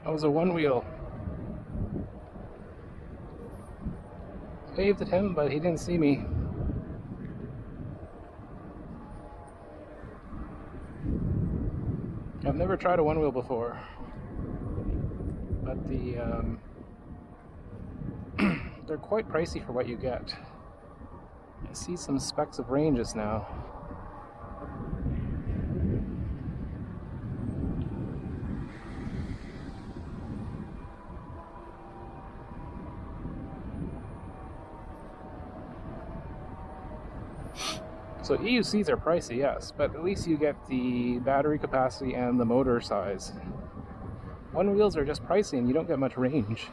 That was a one wheel. Waved at him, but he didn't see me. I've never tried a one wheel before, but they're quite pricey for what you get. I see some specks of ranges now. So EUCs are pricey, yes, but at least you get the battery capacity and the motor size. One wheels are just pricey and you don't get much range.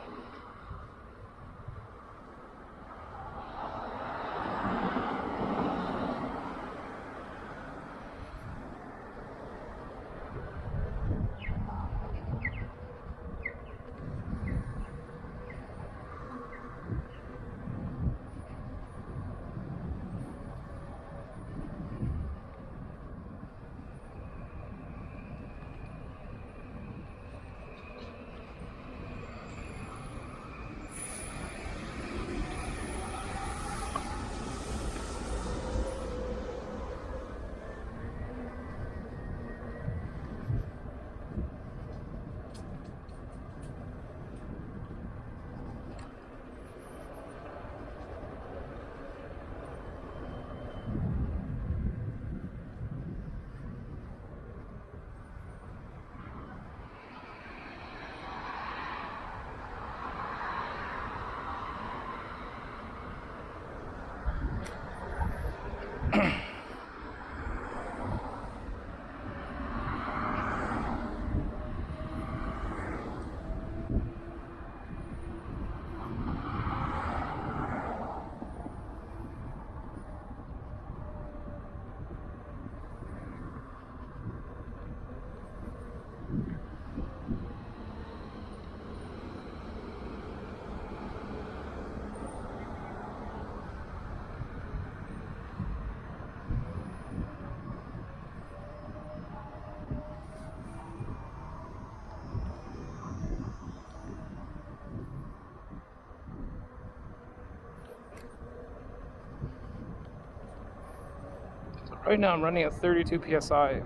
Right now I'm running at 32 PSI.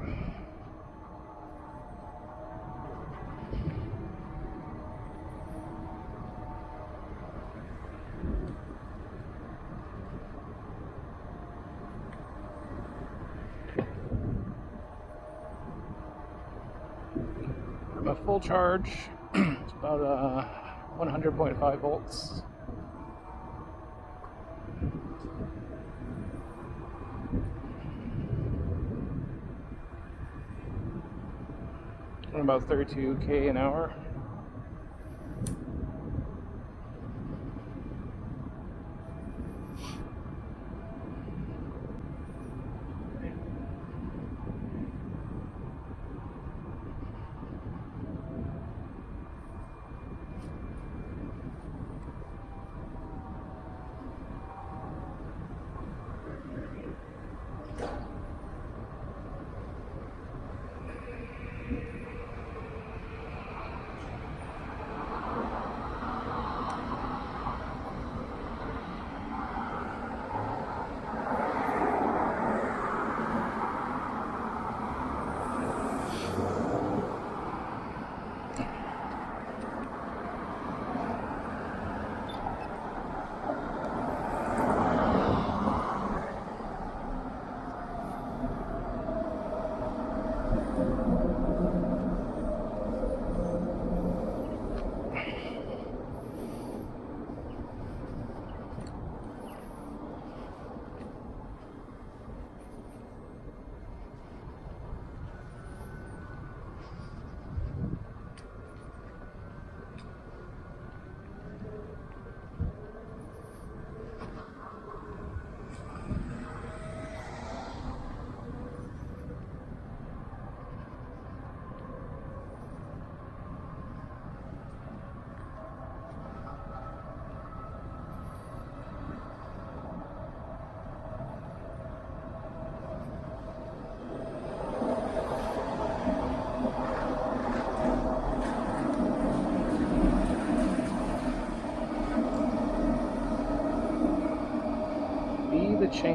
I'm at full charge. It's about 100.5 volts. About 32k an hour.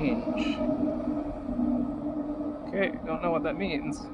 range. Okay, don't know what that means.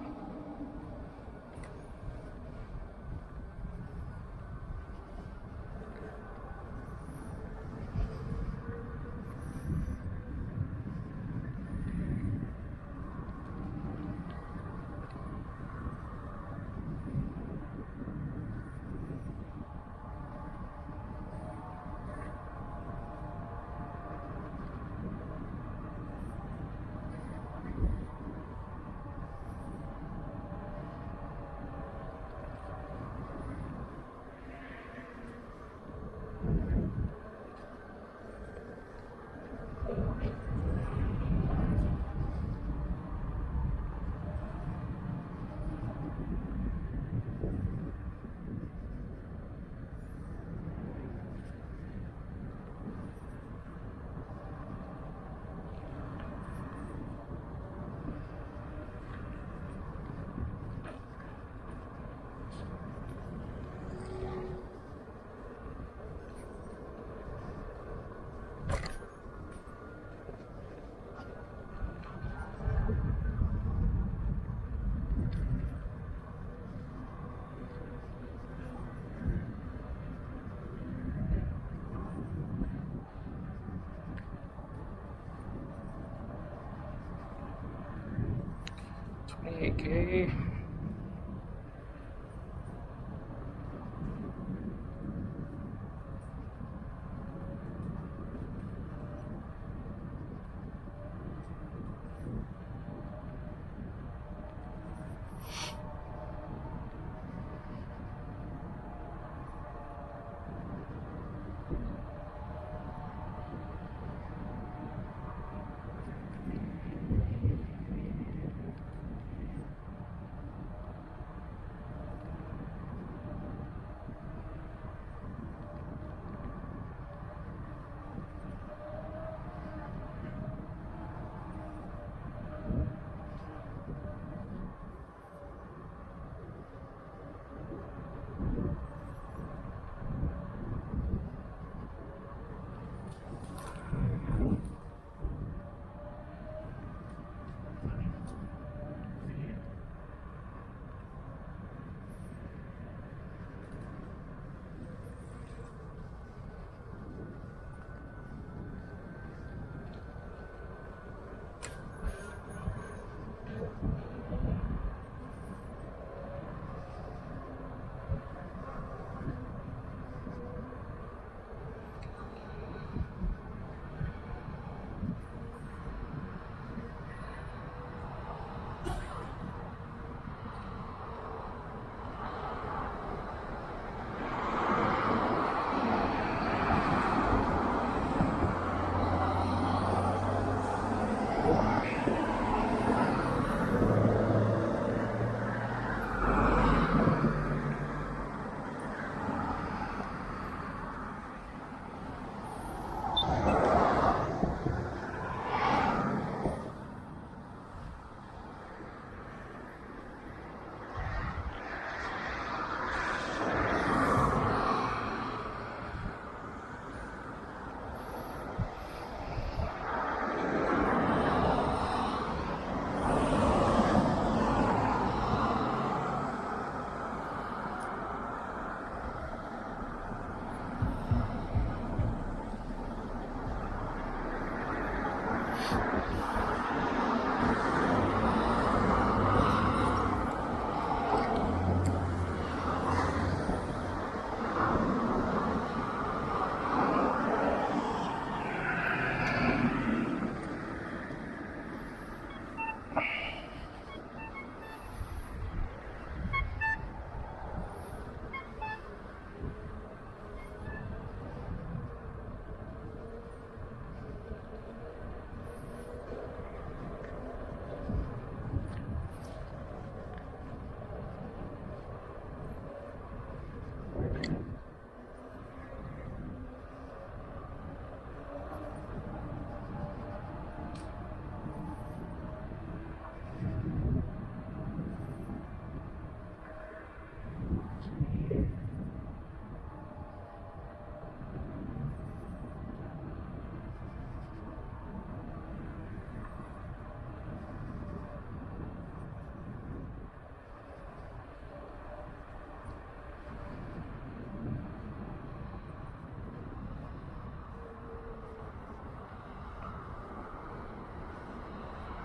Okay.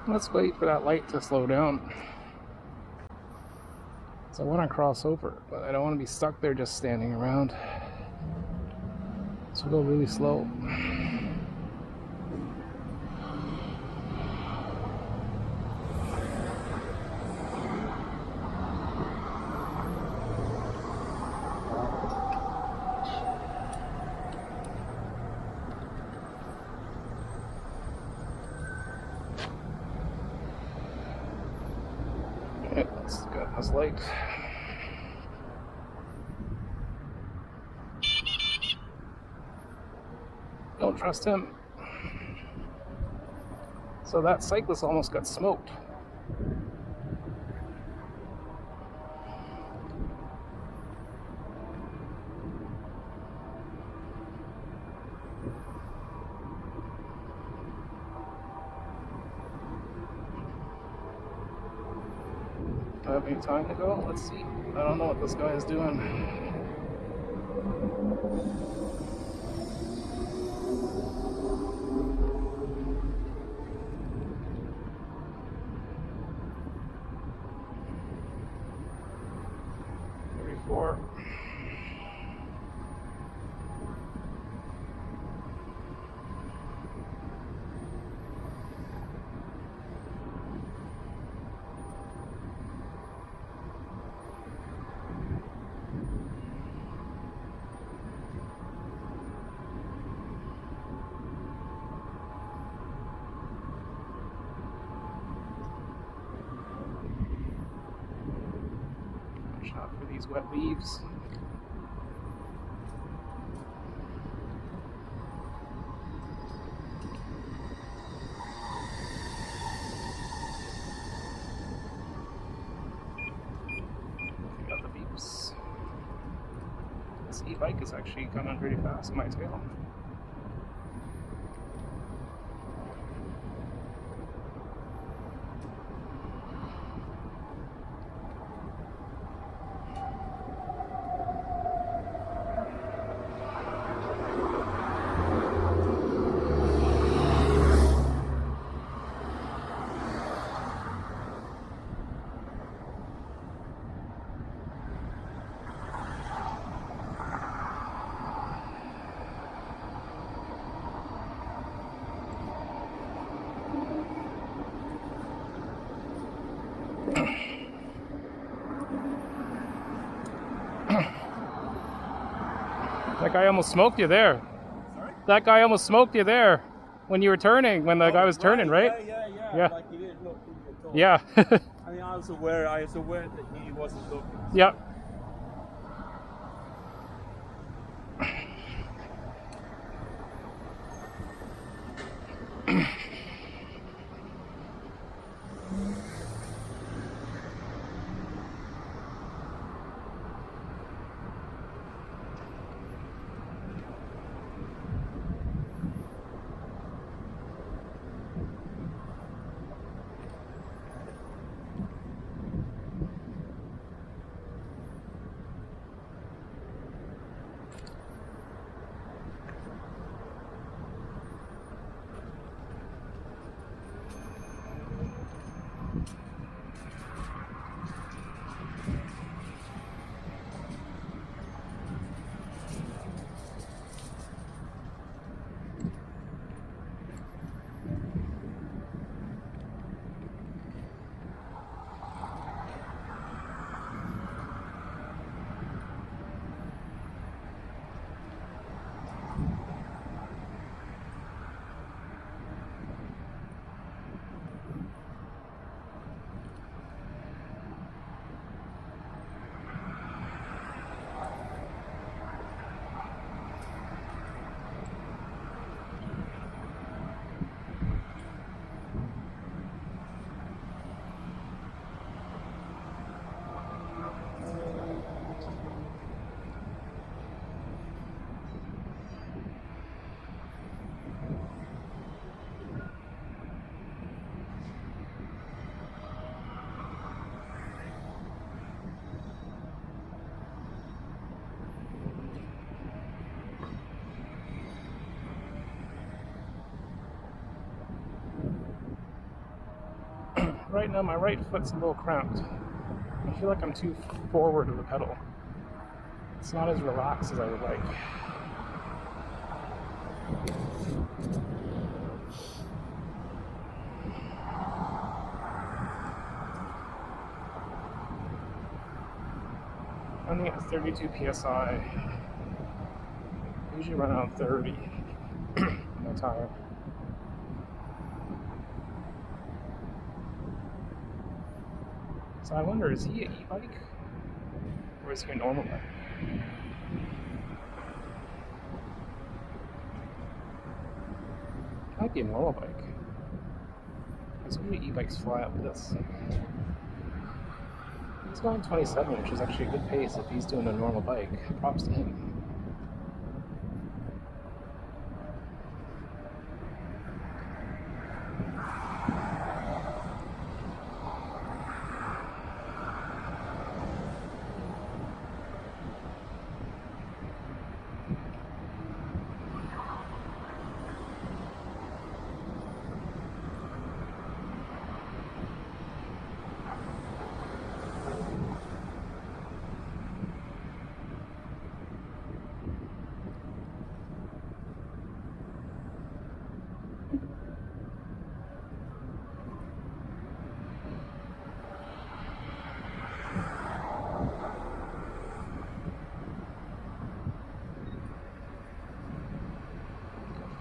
Let's wait for that light to slow down. So I want to cross over, but I don't want to be stuck there just standing around. So go really slow. Okay, that's good. That's light. Don't trust him. So that cyclist almost got smoked. Do I have any time to go? Let's see. I don't know what this guy is doing. Four. Shot for these wet leaves. Got the beeps. This e-bike is actually coming pretty fast in my tail. That guy almost smoked you there. Sorry? That guy almost smoked you there when you were turning, when the guy was turning, right? Yeah. Like he didn't look at all. Yeah. I mean, I was aware that he wasn't looking. Yeah. right now my right foot's a little cramped. I feel like I'm too forward of the pedal. It's not as relaxed as I would like. Running at 32 psi. Usually run around 30 on my tire. So I wonder, is he an e-bike or is he a normal bike? Might be a normal bike. Because usually e-bikes fly up this. He's going 27, which is actually a good pace if he's doing a normal bike. Props to him.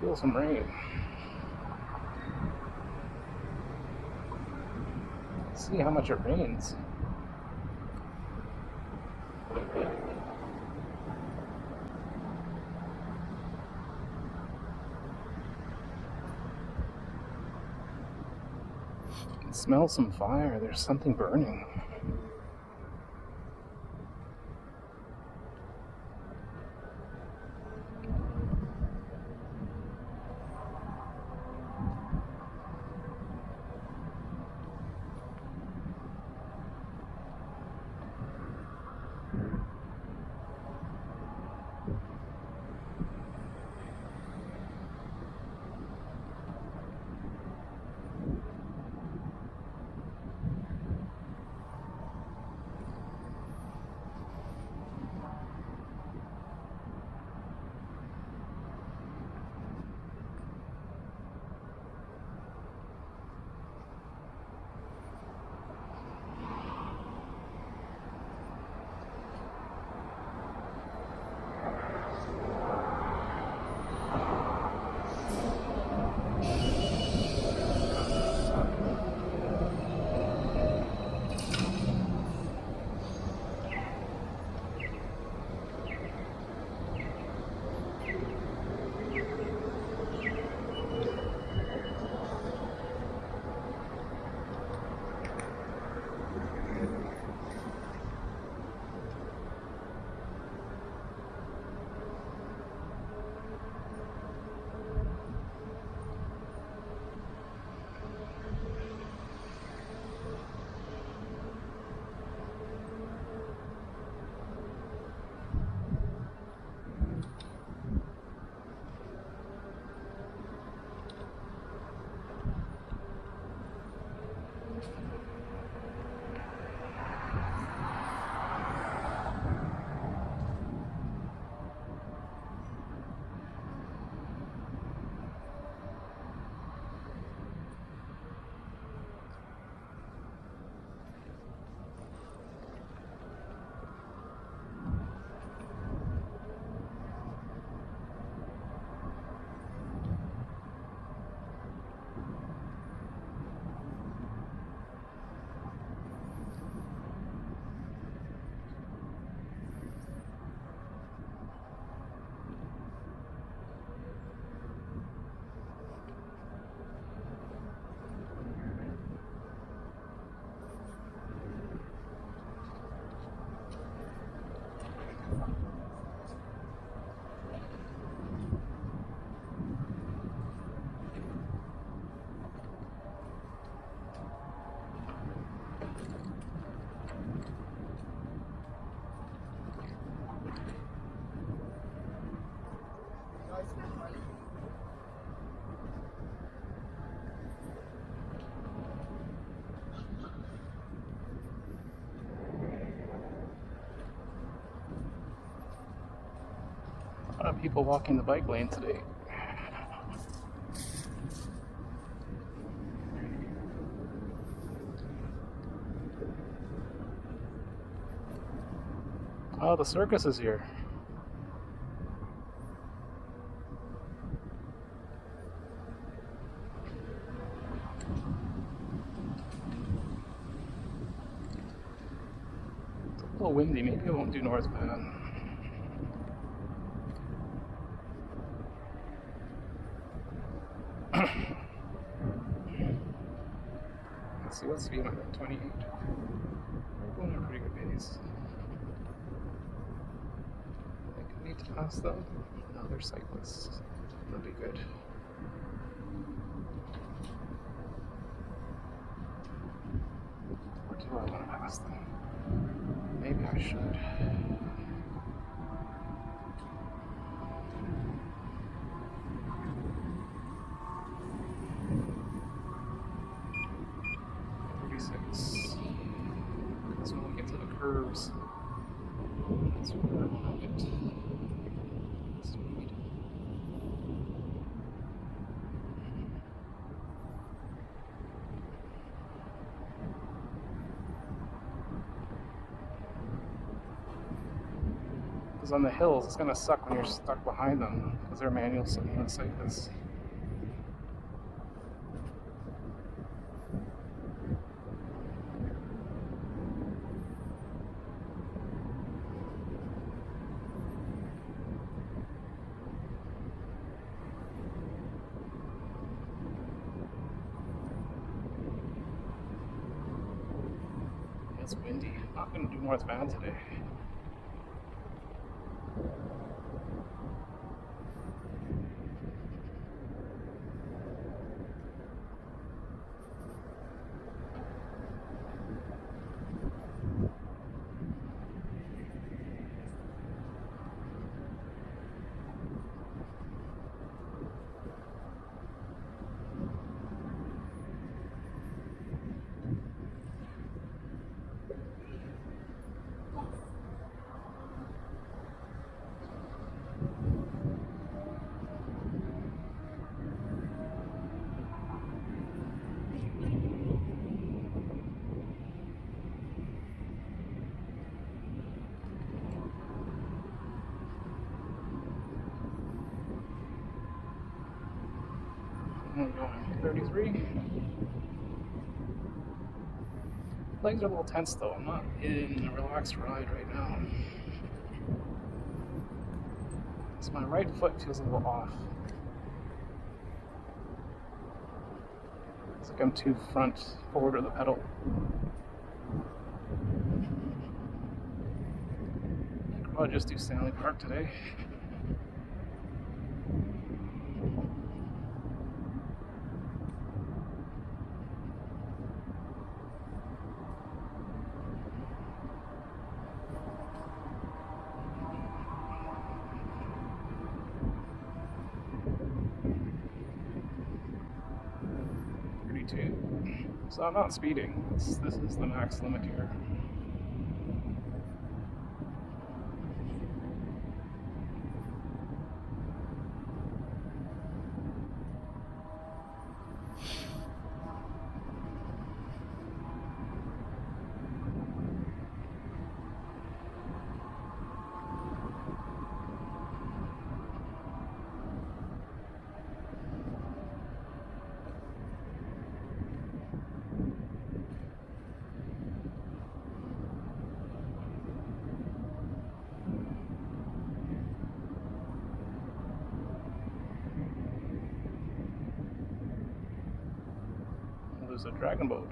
Feel some rain. Let's see how much it rains. I can smell some fire. There's something burning. lot of people walking the bike lane today. Oh, the circus is here. It's a little windy, maybe I won't do Northvan. Let's see, what's the speed on that? 28. We're going at a pretty good pace. I think I need to pass them. No, they're cyclists. They'll be good. Or do I want to pass them? Maybe I should. Because when we get to the curves, that's where I get speed. Because on the hills, it's going to suck when you're stuck behind them, because they're manual sitting on cyclists. It's windy. I'm not going to do Northvan today. I'm going 33. Legs are a little tense though. I'm not in a relaxed ride right now. So my right foot feels a little off. It's like I'm too forward of the pedal. I'll just do Stanley Park today. So I'm not speeding. This is the max limit here. There's a dragon boat.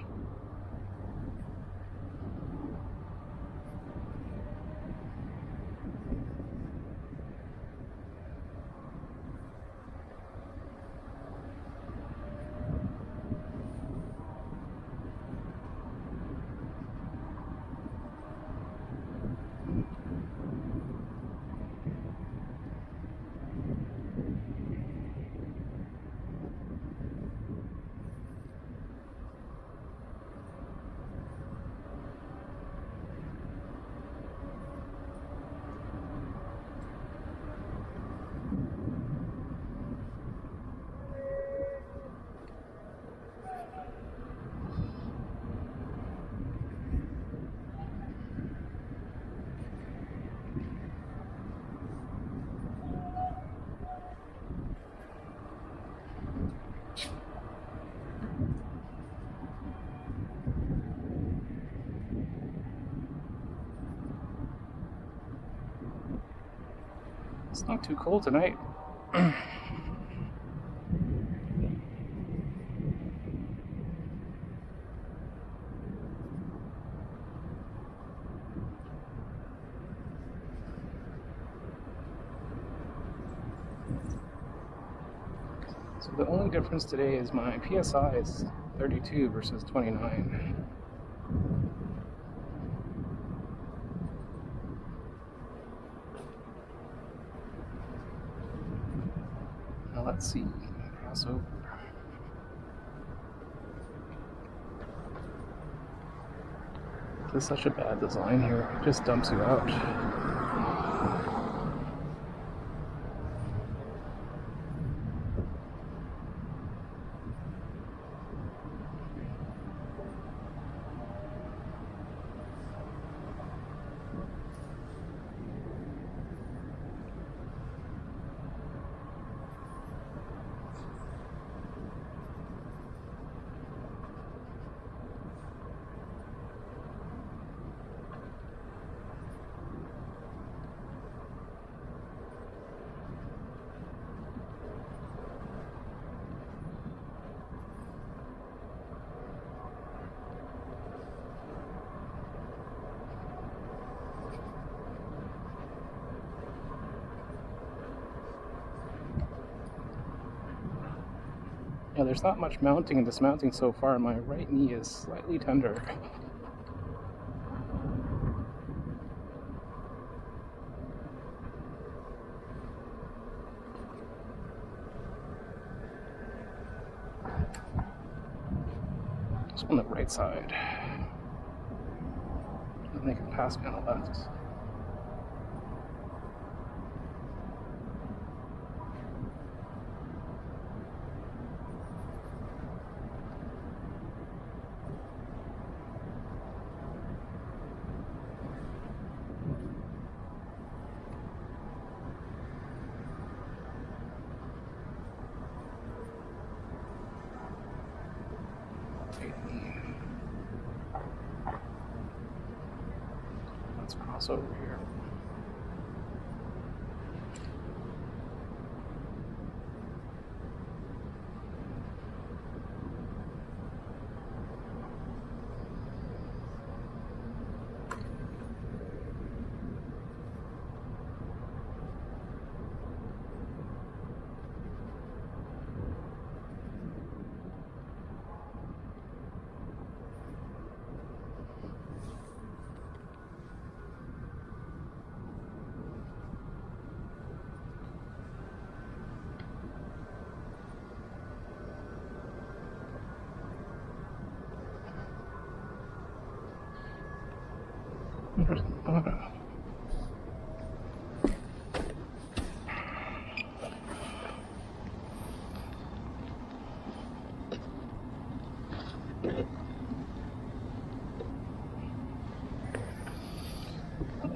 It's not too cold tonight. So the only difference today is my PSI is 32 versus 29. Now let's see. Cross over. This is such a bad design here. It just dumps you out. Yeah, there's not much mounting and dismounting so far. My right knee is slightly tender. Just on the right side. And they can pass me on the left. Let's cross over here.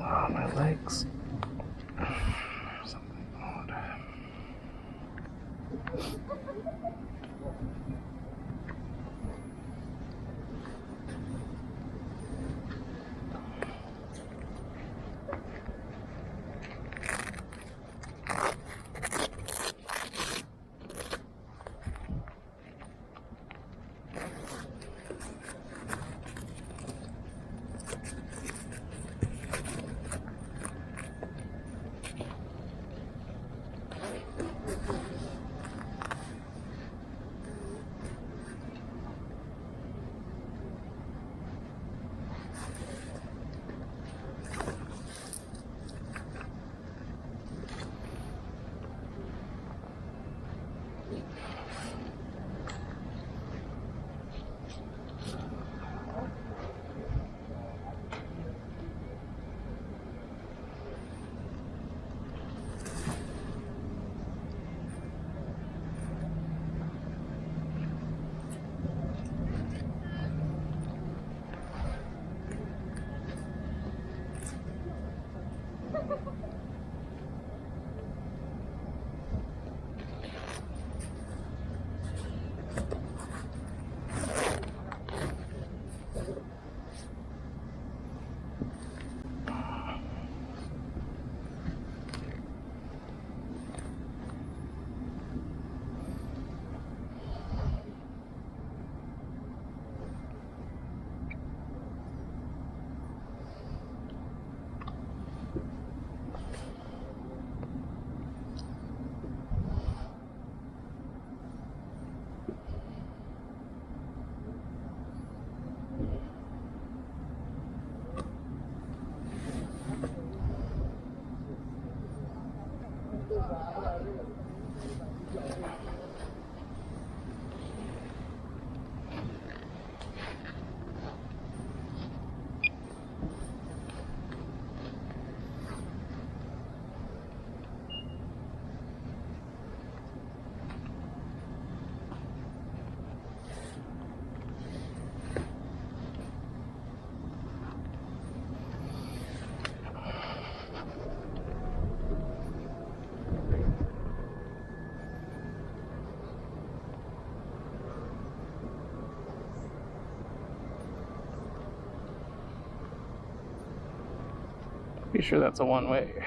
Oh, my legs. Something odd. Pretty sure that's a one-way.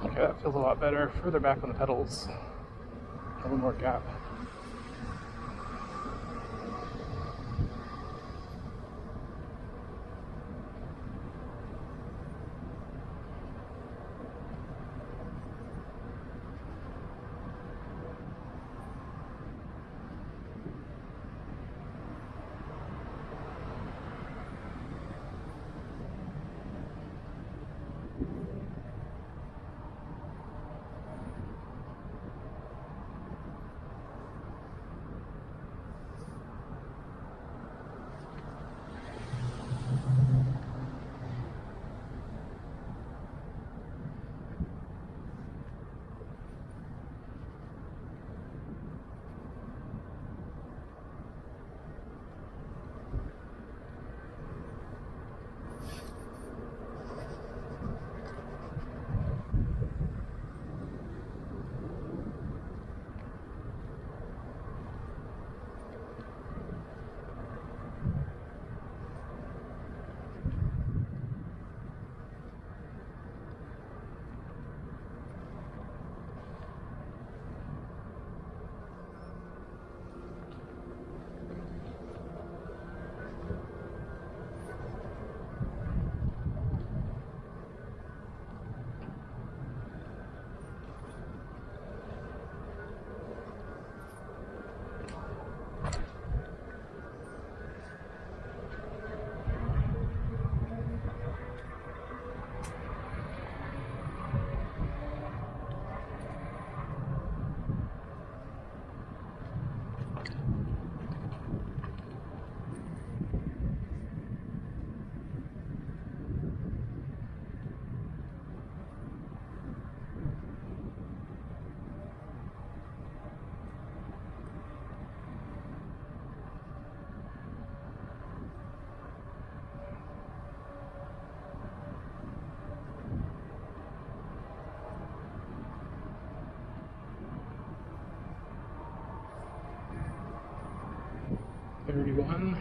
Okay, that feels a lot better. Further back on the pedals. A little more gap. $31.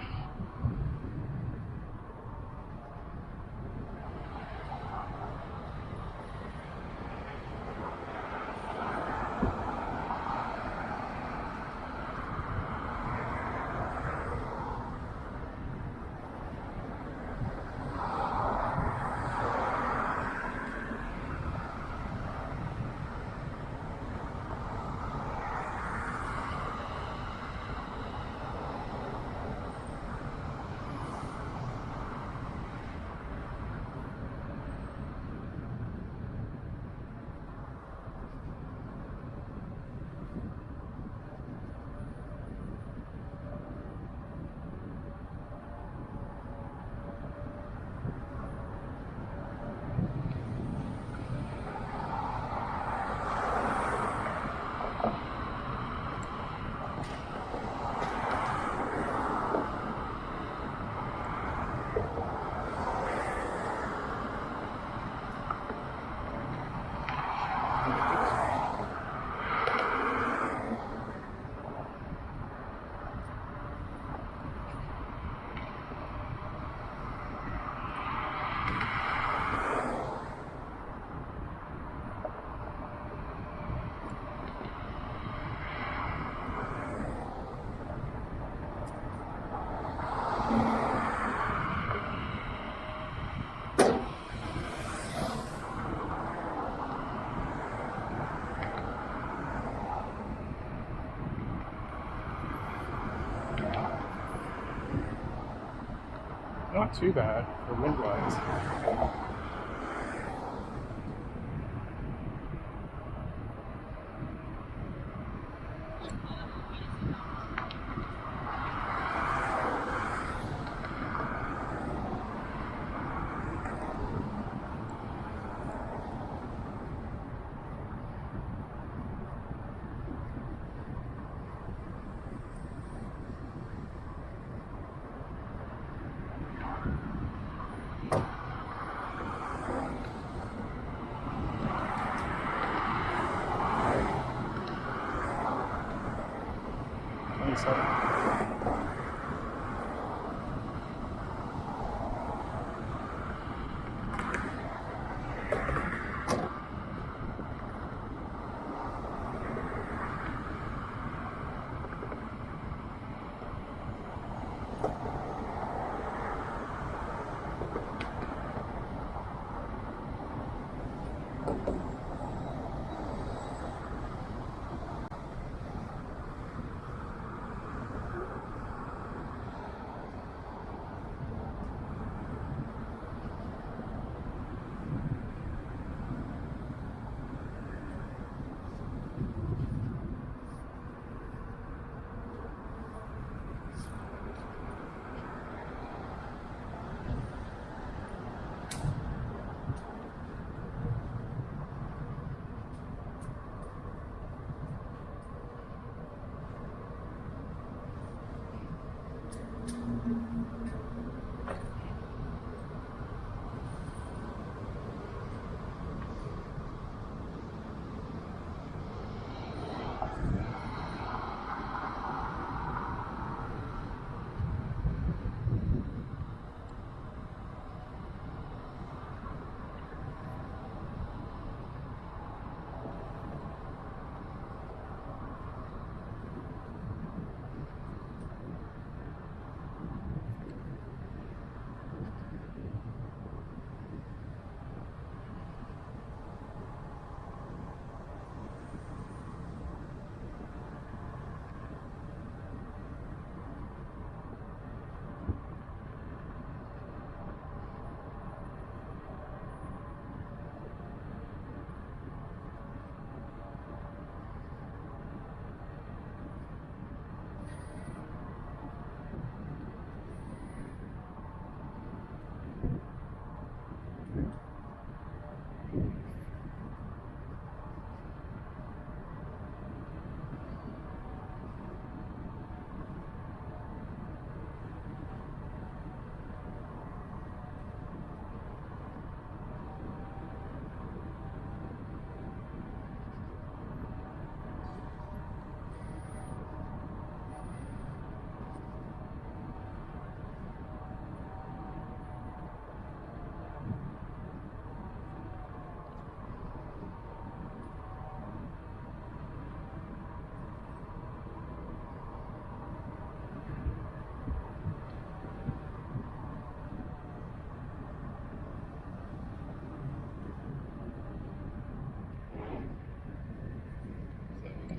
Not too bad for wind-wise.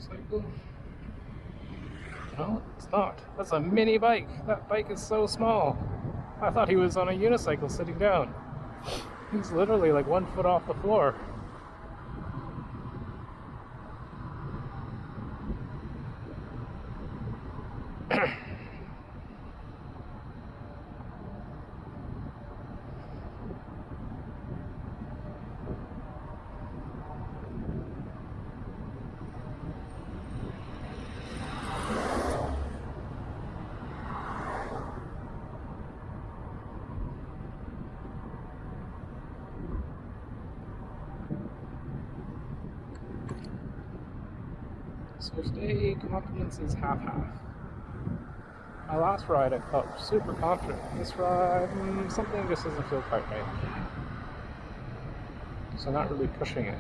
motorcycle? No, it's not. That's a mini bike. That bike is so small. I thought he was on a unicycle sitting down. He's literally like 1 foot off the floor. So today, confidence is half-half. My last ride I felt super confident. This ride, something just doesn't feel quite right. So I'm not really pushing it.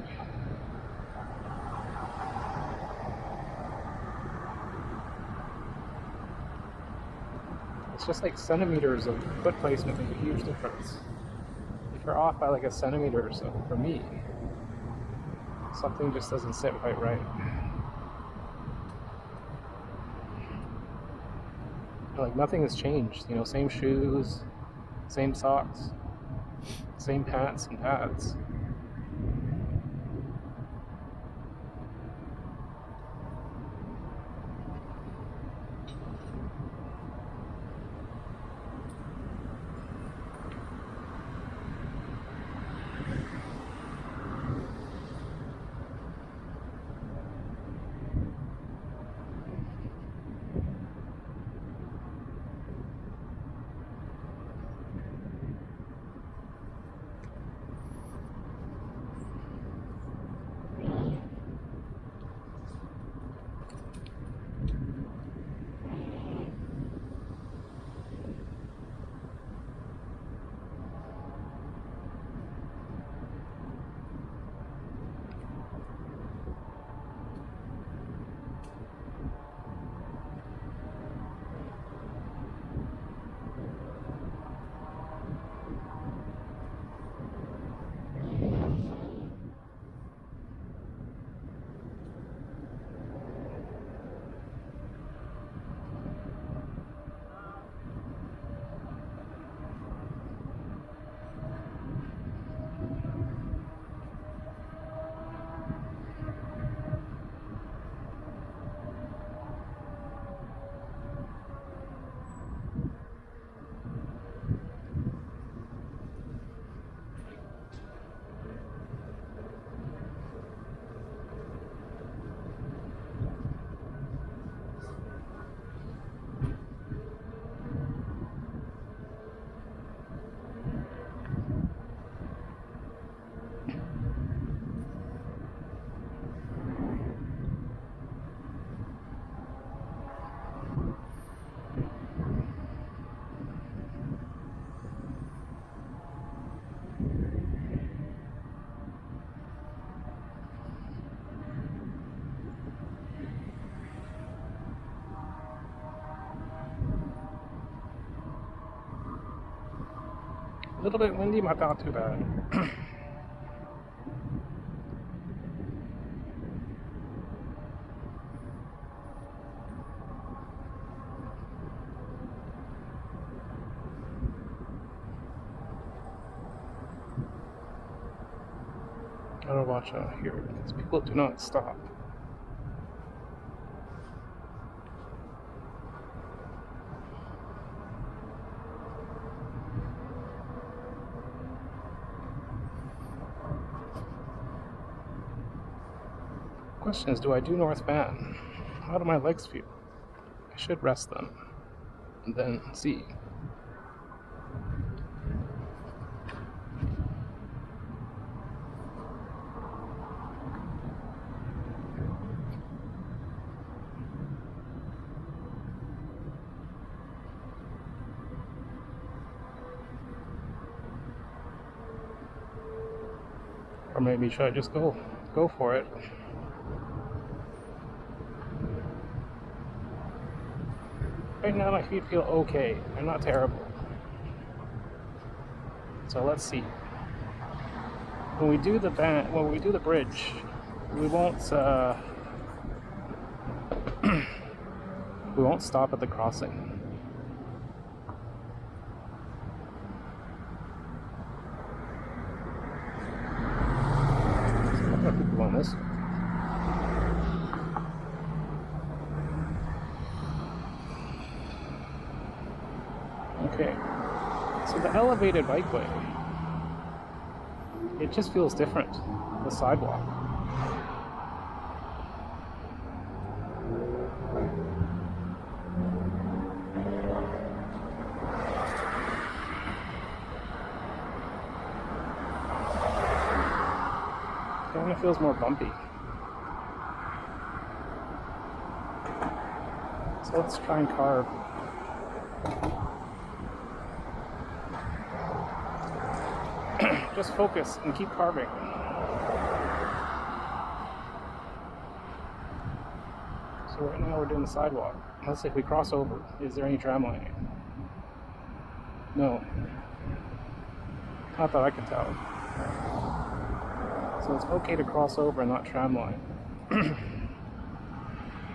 It's just like centimeters of foot placement make a huge difference. If you're off by like a centimeter or so, for me, something just doesn't sit quite right. Like nothing has changed, you know, same shoes, same socks, same pants and pads. A little bit windy, but not too bad. Gotta watch out here because people do not stop. Question is, do I do Northvan? How do my legs feel? I should rest them and then see. Or maybe should I just go for it? Right now my feet feel okay. They're not terrible. So let's see. When we do the bridge, we won't We won't stop at the crossing. People on this. Okay, so the elevated bikeway, it just feels different, the sidewalk. Kind of feels more bumpy. So let's try and carve. Just focus and keep carving. So right now we're doing the sidewalk. Let's see if we cross over. Is there any tram line? No. Not that I can tell. So it's okay to cross over and not tram line. But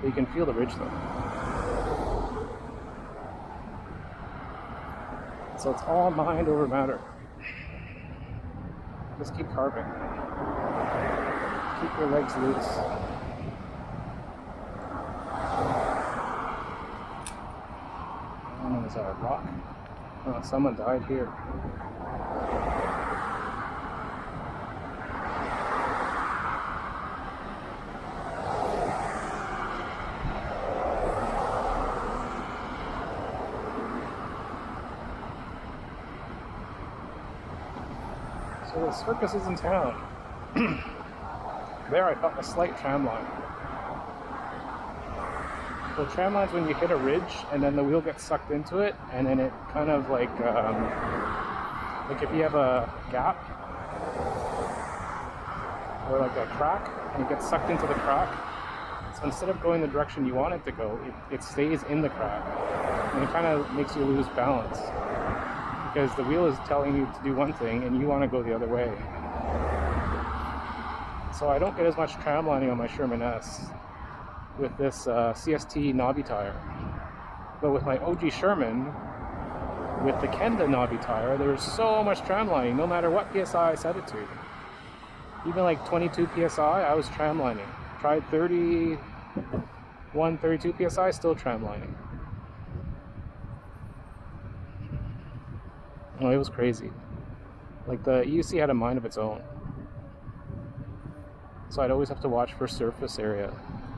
you can feel the ridge though. So it's all mind over matter. Just keep carving. Keep your legs loose. Oh, is that a rock? Oh, someone died here. So the circus is in town. There I felt a slight tram line. So tram lines when you hit a ridge and then the wheel gets sucked into it and then it kind of like if you have a gap or like a crack and it gets sucked into the crack, so instead of going the direction you want it to go, it stays in the crack and it kind of makes you lose balance. Because the wheel is telling you to do one thing and you want to go the other way. So I don't get as much tram lining on my Sherman S with this CST knobby tire. But with my OG Sherman, with the Kenda knobby tire, there's so much tram lining no matter what PSI I set it to. Even like 22 PSI, I was tram lining. Tried 31, 32 PSI, still tram lining. Oh, it was crazy. Like the EUC had a mind of its own. So I'd always have to watch for surface area,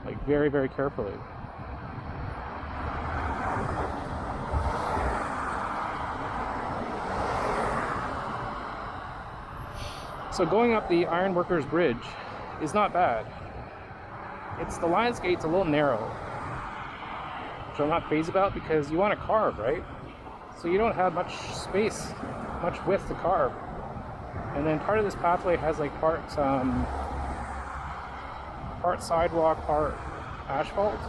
like very, very carefully. So going up the Ironworkers Bridge is not bad. It's the Lions Gate's a little narrow, which I'm not crazy about because you want to carve, right? So you don't have much space, much width to carve. And then part of this pathway has like part sidewalk, part asphalt.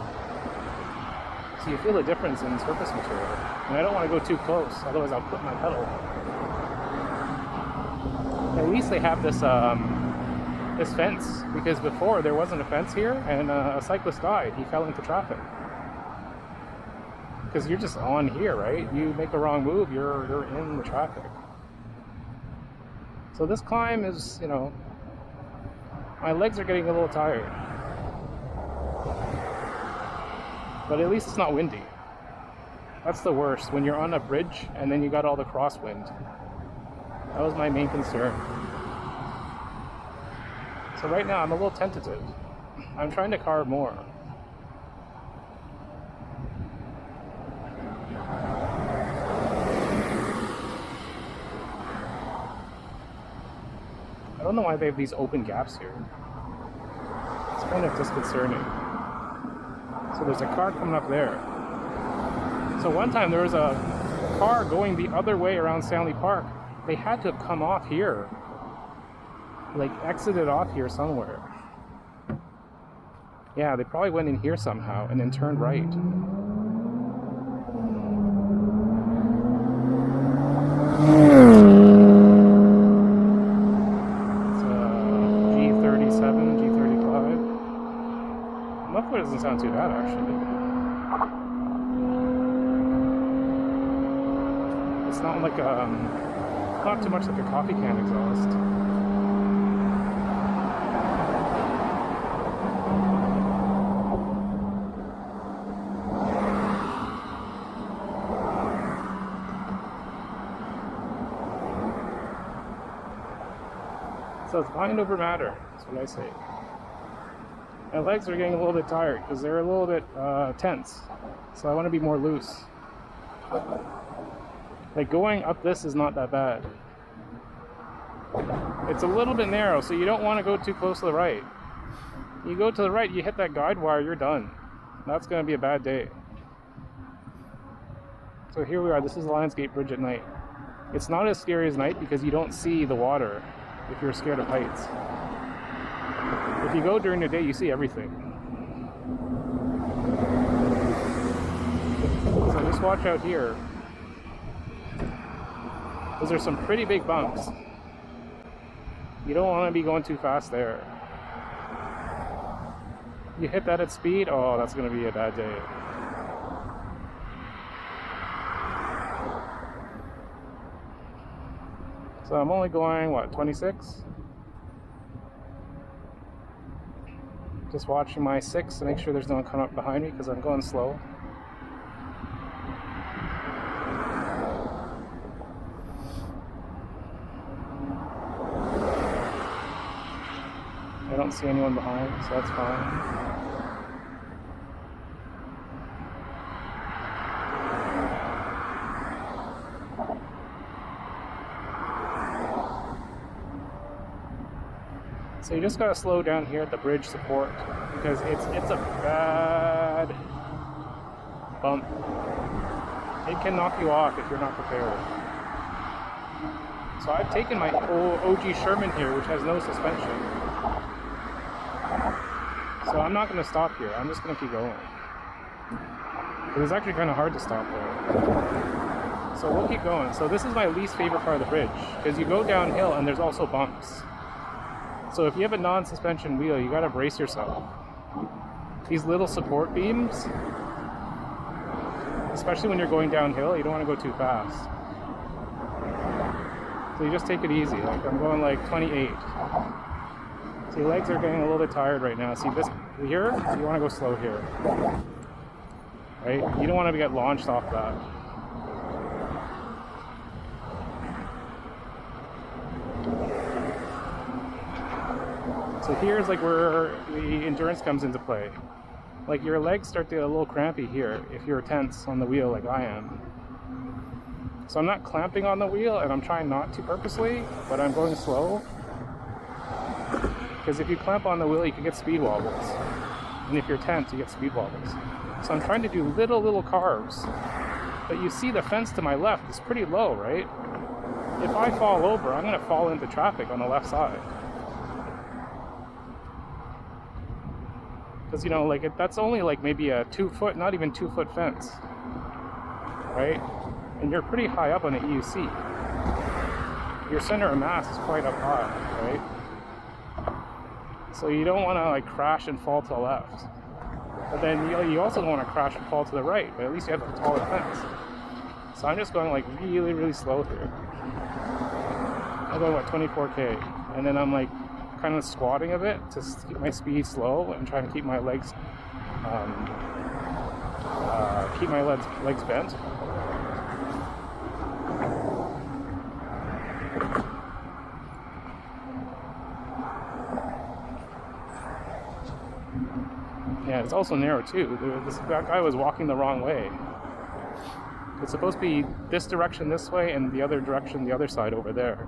So you feel the difference in surface material. And I don't want to go too close, otherwise I'll clip my pedal. At least they have this this fence, because before there wasn't a fence here and a cyclist died. He fell into traffic. Because you're just on here, right? You make a wrong move, you're in the traffic. So this climb is, you know, my legs are getting a little tired. But at least it's not windy. That's the worst, when you're on a bridge and then you got all the crosswind. That was my main concern. So right now I'm a little tentative. I'm trying to carve more. I don't know why they have these open gaps here. It's kind of disconcerting. So there's a car coming up there. So one time there was a car going the other way around Stanley Park. They had to have come off here. Like exited off here somewhere. Yeah, they probably went in here somehow and then turned right. Doesn't sound too bad actually. like not too much like a coffee can exhaust. So it's mind over matter, that's what I say. My legs are getting a little bit tired because they're a little bit tense. So I want to be more loose. Like going up this is not that bad. It's a little bit narrow, so you don't want to go too close to the right. You go to the right, you hit that guide wire, you're done. That's going to be a bad day. So here we are, this is the Lions Gate Bridge at night. It's not as scary as night because you don't see the water if you're scared of heights. If you go during the day, you see everything. So just watch out here, because there's some pretty big bumps. You don't want to be going too fast there. You hit that at speed, oh, that's going to be a bad day. So I'm only going, what, 26? Just watching my 6 to make sure there's no one coming up behind me because I'm going slow. I don't see anyone behind, so that's fine. So you just gotta slow down here at the bridge support because it's a bad bump. It can knock you off if you're not prepared. So I've taken my OG Sherman here, which has no suspension. So I'm not gonna stop here. I'm just gonna keep going. It was actually kind of hard to stop there. So we'll keep going. So this is my least favorite part of the bridge because you go downhill and there's also bumps. So if you have a non-suspension wheel, you gotta brace yourself. These little support beams, especially when you're going downhill, you don't want to go too fast. So you just take it easy. Like I'm going like 28. So your legs are getting a little bit tired right now. See this here? You want to go slow here, right? You don't want to get launched off that. So here's like where the endurance comes into play. Like your legs start to get a little crampy here if you're tense on the wheel like I am. So I'm not clamping on the wheel and I'm trying not to purposely, but I'm going slow. Because if you clamp on the wheel, you can get speed wobbles. And if you're tense, you get speed wobbles. So I'm trying to do little carves. But you see the fence to my left is pretty low, right? If I fall over, I'm gonna fall into traffic on the left side. Because, you know, like that's only like maybe a 2 foot, not even 2 foot fence, right? And you're pretty high up on the EUC. Your center of mass is quite up high, right? So you don't want to like crash and fall to the left. But then you also don't want to crash and fall to the right, but at least you have a taller fence. So I'm just going like really slow here. I'm going, what, 24K. And then I'm like kind of squatting a bit to keep my speed slow and trying to keep my legs legs bent. Yeah, it's also narrow too. That guy was walking the wrong way. It's supposed to be this direction this way and the other direction the other side over there.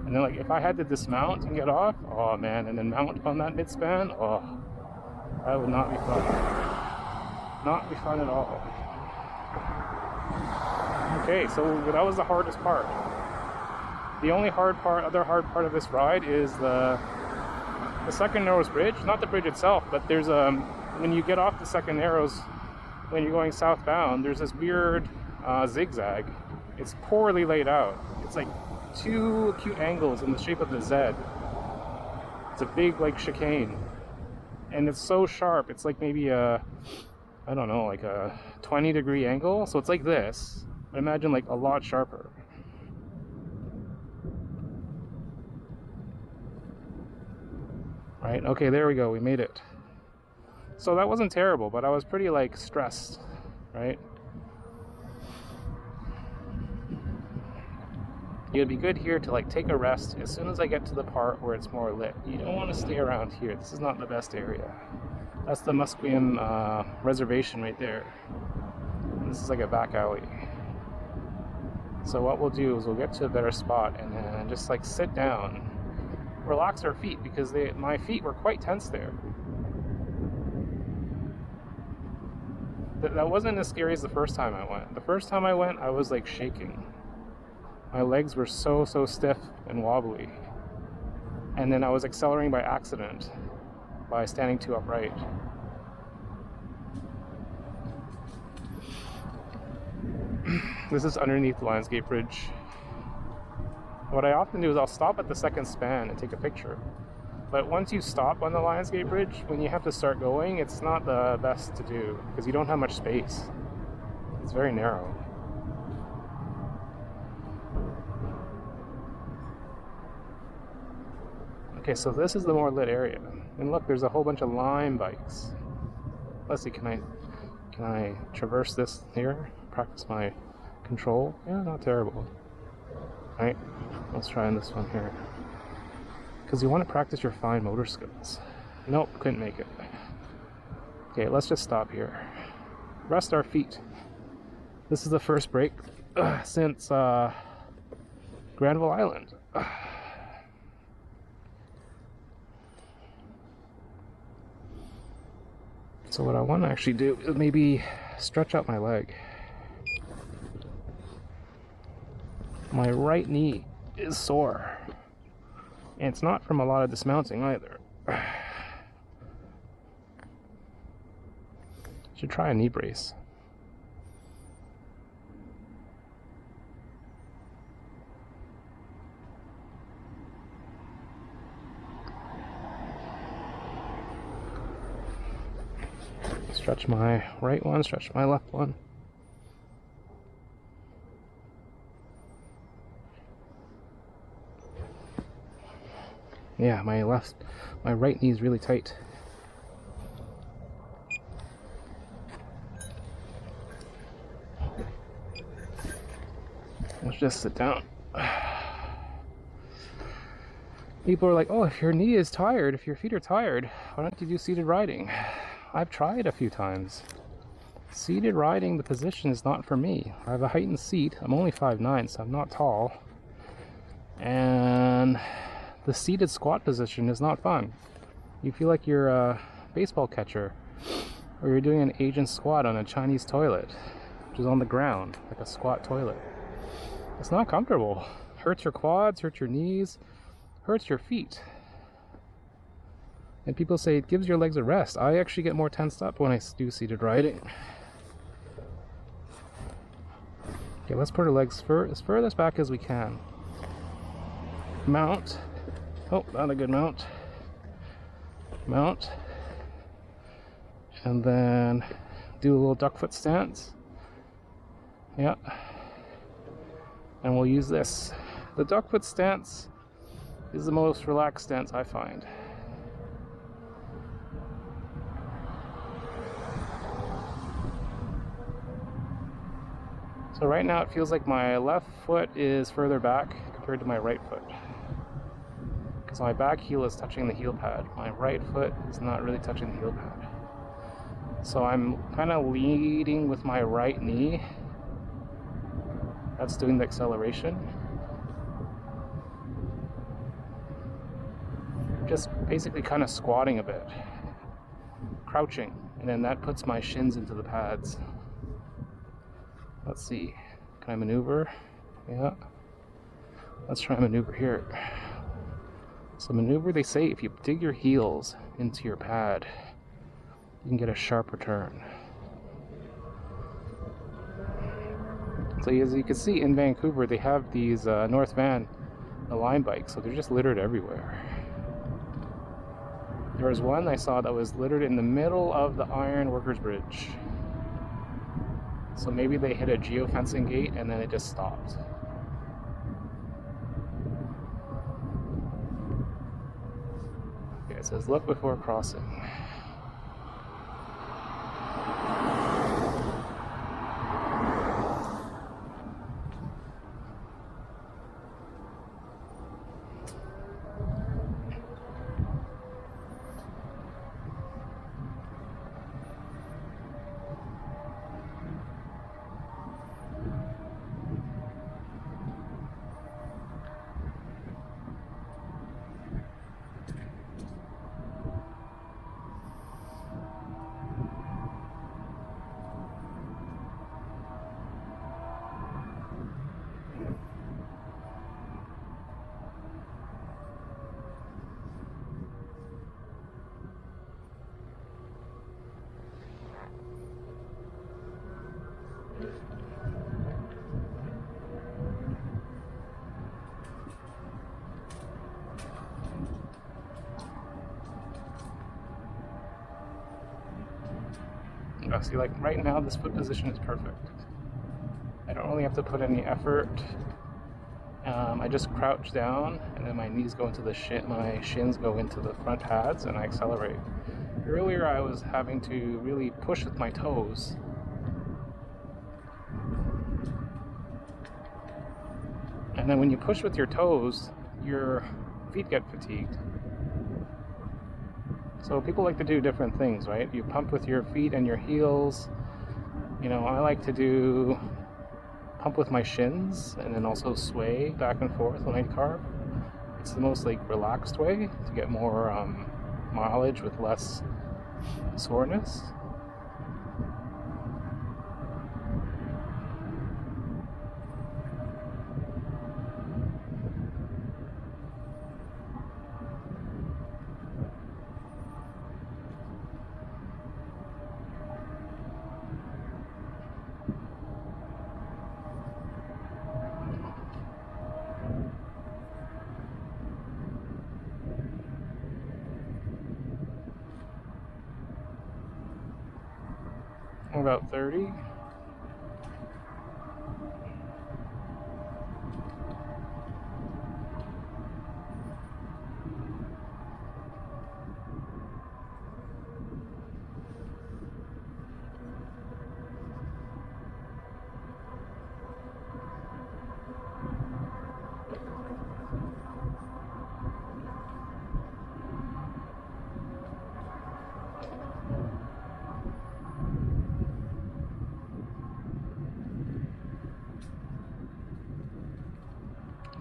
And then like if I had to dismount and get off, oh man, and then mount on that mid-span, oh, that would not be fun. Not be fun at all. Okay, so that was the hardest part. The only other hard part of this ride is the second Narrows bridge, not the bridge itself, but there's when you get off the second Narrows, when you're going southbound, there's this weird zigzag. It's poorly laid out. It's like 2 acute angles in the shape of the Z. It's a big like chicane, and it's so sharp. It's like maybe a, I don't know, like a 20-degree angle. So it's like this, But imagine like a lot sharper. Right, okay, there we go, we made it. So that wasn't terrible, but I was pretty like stressed, right? It'd be good here to like take a rest as soon as I get to the part where it's more lit. You don't want to stay around here. This is not the best area. That's the Musqueam reservation right there. This is like a back alley. So what we'll do is we'll get to a better spot and then just like sit down, relax our feet, because my feet were quite tense there. That wasn't as scary as the first time I went. The first time I went, I was like shaking. My legs were so stiff and wobbly. And then I was accelerating by accident by standing too upright. This is underneath the Lionsgate Bridge. What I often do is I'll stop at the second span and take a picture. But once you stop on the Lionsgate Bridge, when you have to start going, it's not the best to do because you don't have much space. It's very narrow. Okay, so this is the more lit area. And look, there's a whole bunch of Lime bikes. Let's see, can I traverse this here? Practice my control? Yeah, not terrible. Alright, let's try this one here. Because you want to practice your fine motor skills. Nope, couldn't make it. Okay, let's just stop here. Rest our feet. This is the first break since Granville Island. So what I want to actually do is maybe stretch out my leg. My right knee is sore. And it's not from a lot of dismounting either. Should try a knee brace. Stretch my right one, stretch my left one. Yeah, my right knee is really tight. Let's just sit down. People are like, oh, if your knee is tired, if your feet are tired, why don't you do seated riding? I've tried a few times. Seated riding, the position is not for me. I have a heightened seat. I'm only 5'9", so I'm not tall. And the seated squat position is not fun. You feel like you're a baseball catcher, or you're doing an Asian squat on a Chinese toilet, which is on the ground, like a squat toilet. It's not comfortable. Hurts your quads, hurts your knees, hurts your feet. And people say it gives your legs a rest. I actually get more tensed up when I do seated riding. Okay, let's put our legs as furthest back as we can. Mount. Oh, not a good mount. Mount. And then do a little duck foot stance. Yeah. And we'll use this. The duck foot stance is the most relaxed stance I find. So right now it feels like my left foot is further back compared to my right foot. Because my back heel is touching the heel pad. My right foot is not really touching the heel pad. So I'm kind of leading with my right knee. That's doing the acceleration. Just basically kind of squatting a bit. Crouching. And then that puts my shins into the pads. Let's see. Can I maneuver? Yeah. Let's try maneuver here. So maneuver, they say if you dig your heels into your pad, you can get a sharp return. So as you can see in Vancouver, they have these Northvan Lime bikes, so they're just littered everywhere. There was one I saw that was littered in the middle of the Iron Workers Bridge. So maybe they hit a geofencing gate and then it just stopped. Okay, it says look before crossing. Oh, see, like right now, this foot position is perfect. I don't really have to put any effort. I just crouch down, and then my knees go into the my shins go into the front pads, and I accelerate. Earlier, I was having to really push with my toes. And then when you push with your toes, your feet get fatigued. So people like to do different things, right? You pump with your feet and your heels. You know, I like to pump with my shins and then also sway back and forth when I carve. It's the most like relaxed way to get more mileage with less soreness. About 30.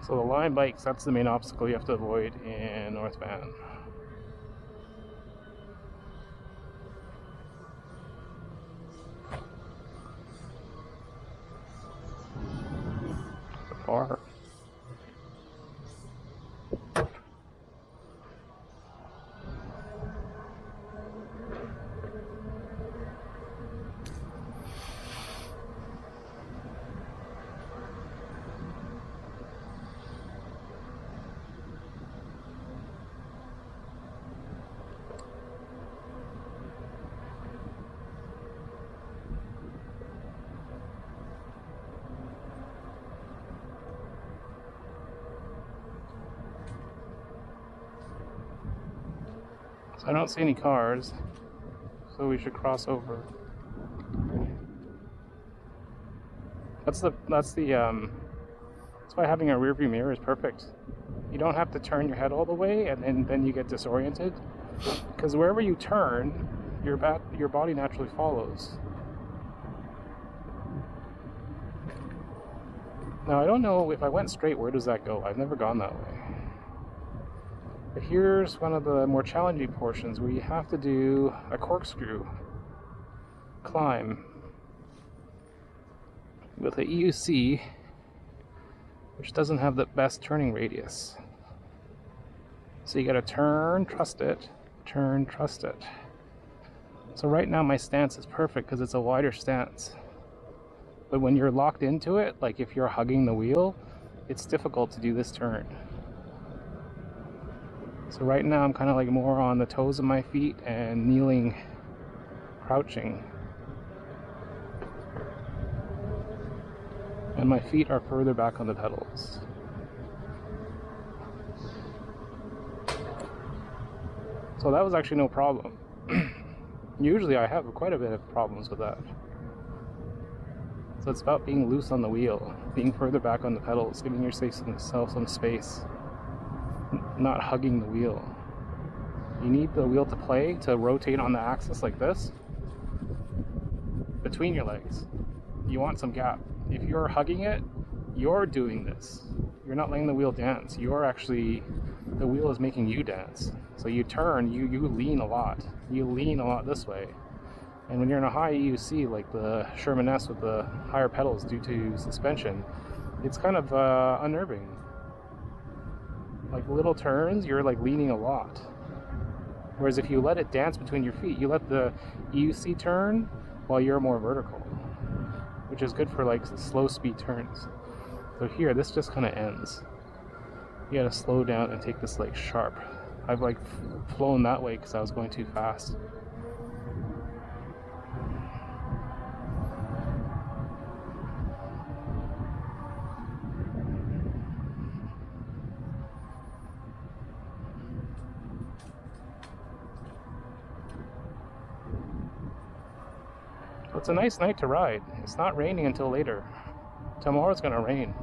So the line bikes, that's the main obstacle you have to avoid in Northvan. The bar. So I don't see any cars, so we should cross over. That's why having a rear view mirror is perfect. You don't have to turn your head all the way and then you get disoriented, because wherever you turn, your body naturally follows. Now I don't know if I went straight, where does that go? I've never gone that way. But here's one of the more challenging portions where you have to do a corkscrew climb with a EUC, which doesn't have the best turning radius. So you gotta turn, trust it, turn, trust it. So right now my stance is perfect because it's a wider stance. But when you're locked into it, like if you're hugging the wheel, it's difficult to do this turn. So right now I'm kind of like more on the toes of my feet and kneeling, crouching. And my feet are further back on the pedals. So that was actually no problem. Usually I have quite a bit of problems with that. So it's about being loose on the wheel, being further back on the pedals, giving yourself some space, not hugging the wheel. You need the wheel to play, to rotate on the axis like this, between your legs. You want some gap. If you're hugging it, you're doing this. You're not letting the wheel dance. You're actually, the wheel is making you dance. So you turn, you lean a lot. You lean a lot this way. And when you're in a high EUC, like the Sherman S with the higher pedals due to suspension, it's kind of unnerving. Like little turns, you're like leaning a lot. Whereas if you let it dance between your feet, you let the EUC turn while you're more vertical, which is good for like slow speed turns. So here, this just kind of ends. You gotta slow down and take this like sharp. I've like flown that way because I was going too fast. It's a nice night to ride. It's not raining until later. Tomorrow's gonna rain.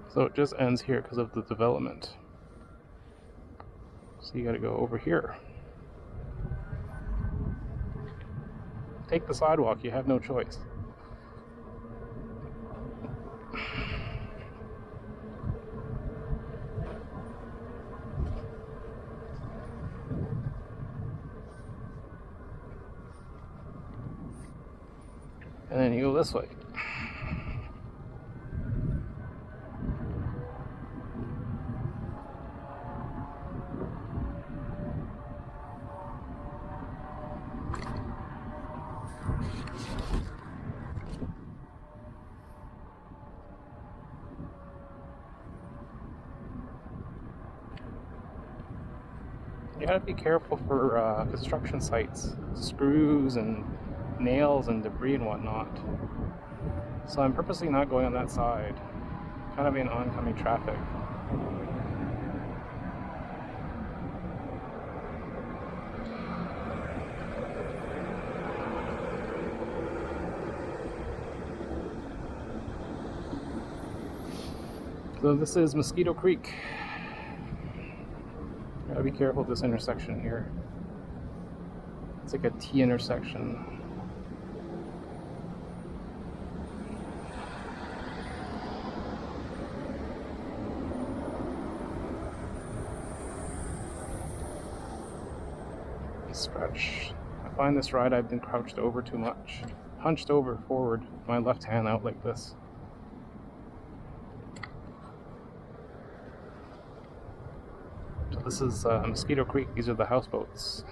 So it just ends here because of the development. So you gotta go over here. Take the sidewalk, you have no choice. And then you go this way. You gotta be careful for construction sites, screws and nails and debris and whatnot. So I'm purposely not going on that side, kind of in oncoming traffic. So this is Mosquito Creek. Gotta be careful of this intersection here. It's like a T intersection. Stretch. I find this ride I've been crouched over too much. Hunched over forward, my left hand out like this. So this is Mosquito Creek. These are the houseboats.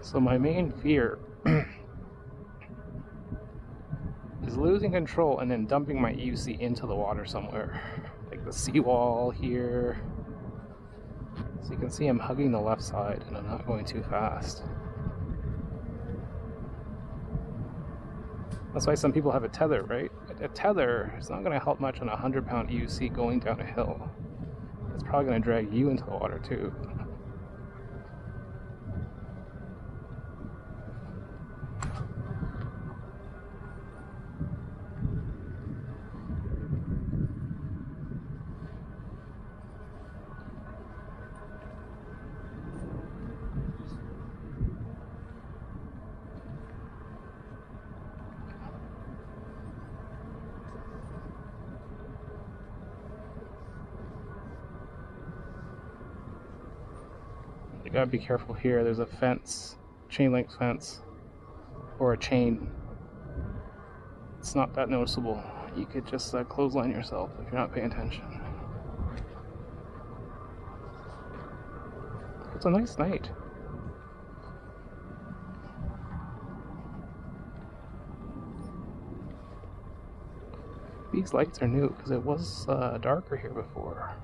So my main fear is losing control and then dumping my EUC into the water somewhere. Like the seawall here. So you can see I'm hugging the left side and I'm not going too fast. That's why some people have a tether, right? A tether is not going to help much on a 100-pound EUC going down a hill. It's probably going to drag you into the water too. You gotta be careful here. There's a fence, chain link fence, or a chain. It's not that noticeable. You could just clothesline yourself if you're not paying attention. It's a nice night. These lights are new because it was darker here before.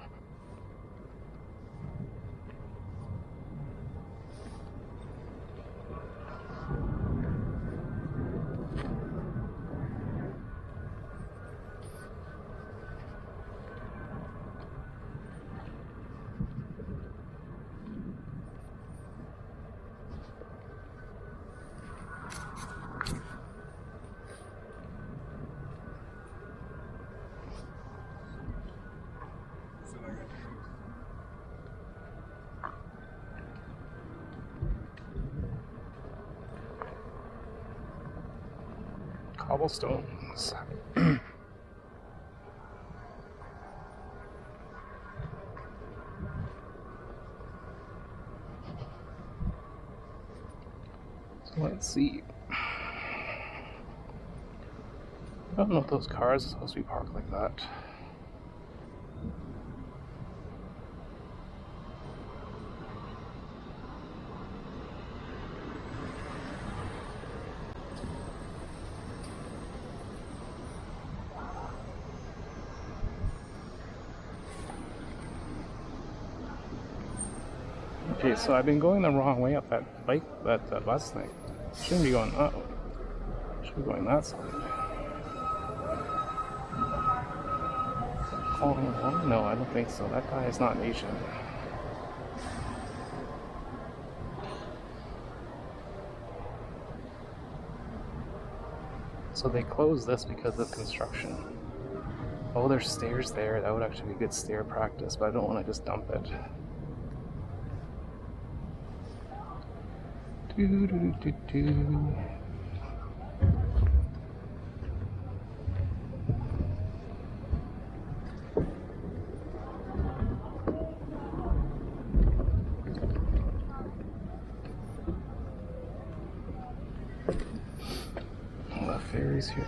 Cobblestones. So let's see. I don't know if those cars are supposed to be parked like that. Okay, so I've been going the wrong way up that bus thing. Shouldn't be going up. Should be going that side. Oh, no, I don't think so. That guy is not Asian. So they closed this because of construction. Oh, there's stairs there. That would actually be good stair practice, but I don't want to just dump it. The ferry's here.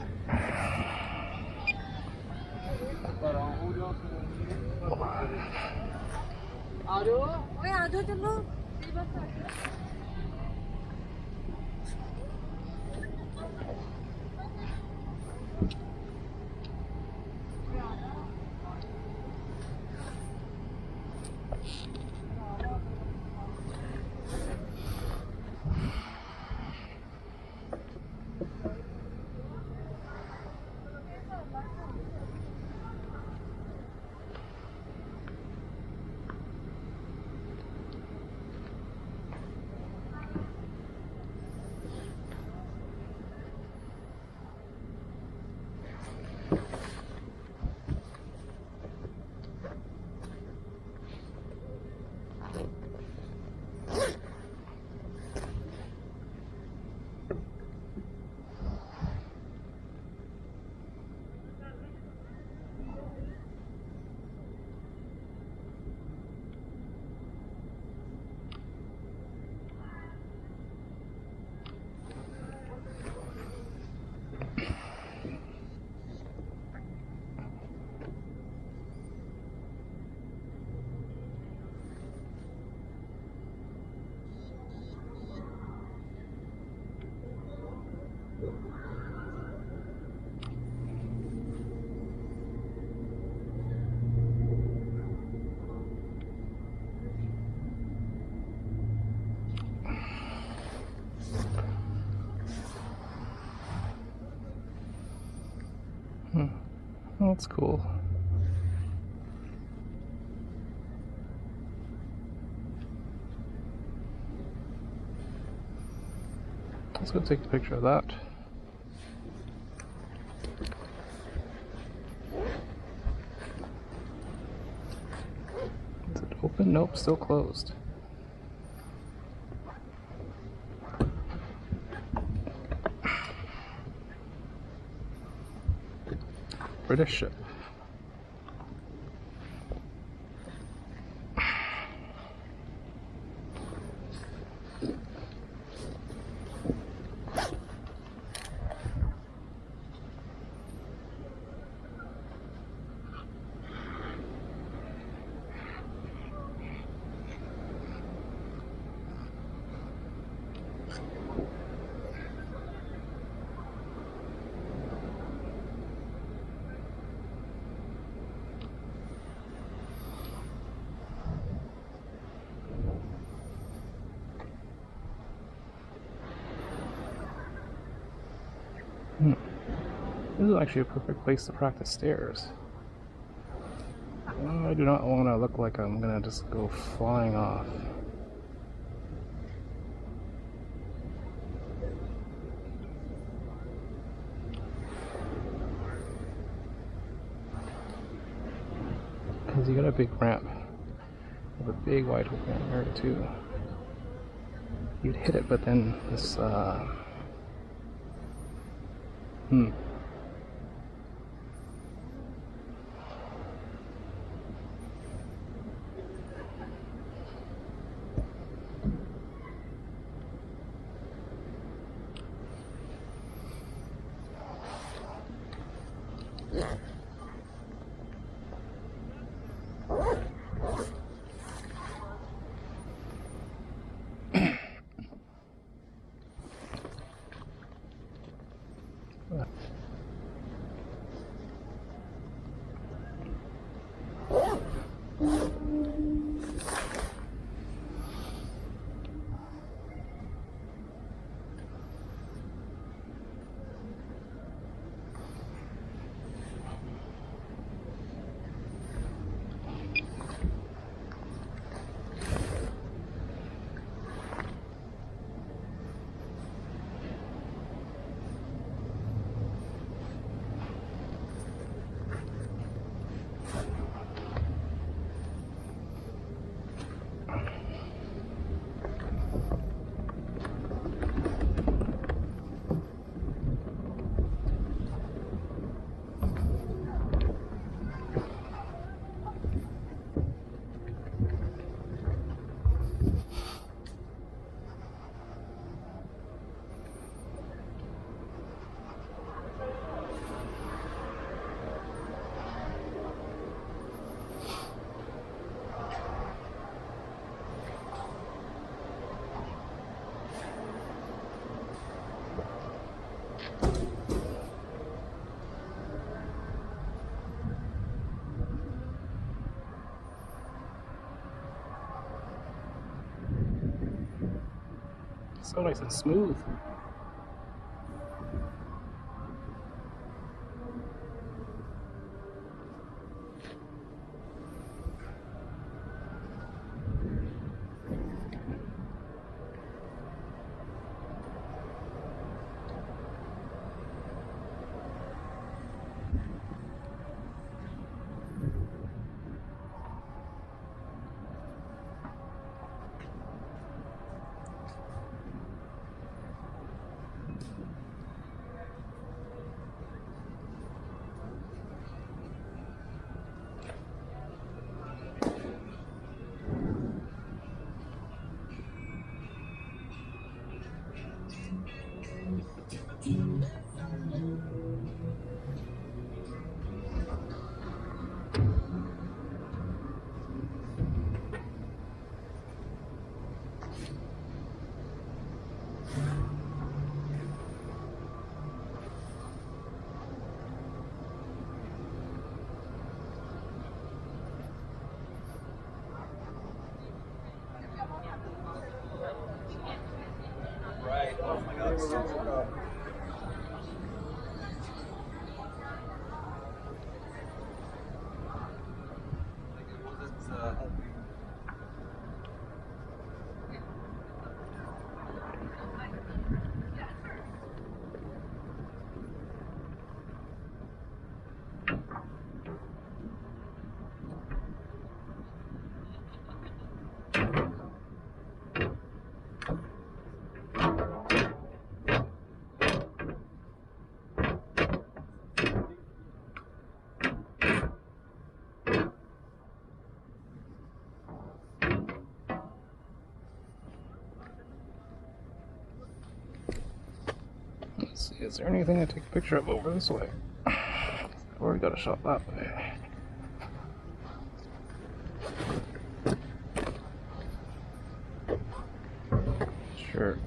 That's cool. Let's go take a picture of that. Is it open? Nope, still closed. British ship. This is actually a perfect place to practice stairs. I do not want to look like I'm gonna just go flying off. Because you got a big ramp with a big wide open area too. You'd hit it, but then this so nice and smooth. Right. Oh my God. Let's see, is there anything to take a picture of over this way? Or we got a shot that way. Sure.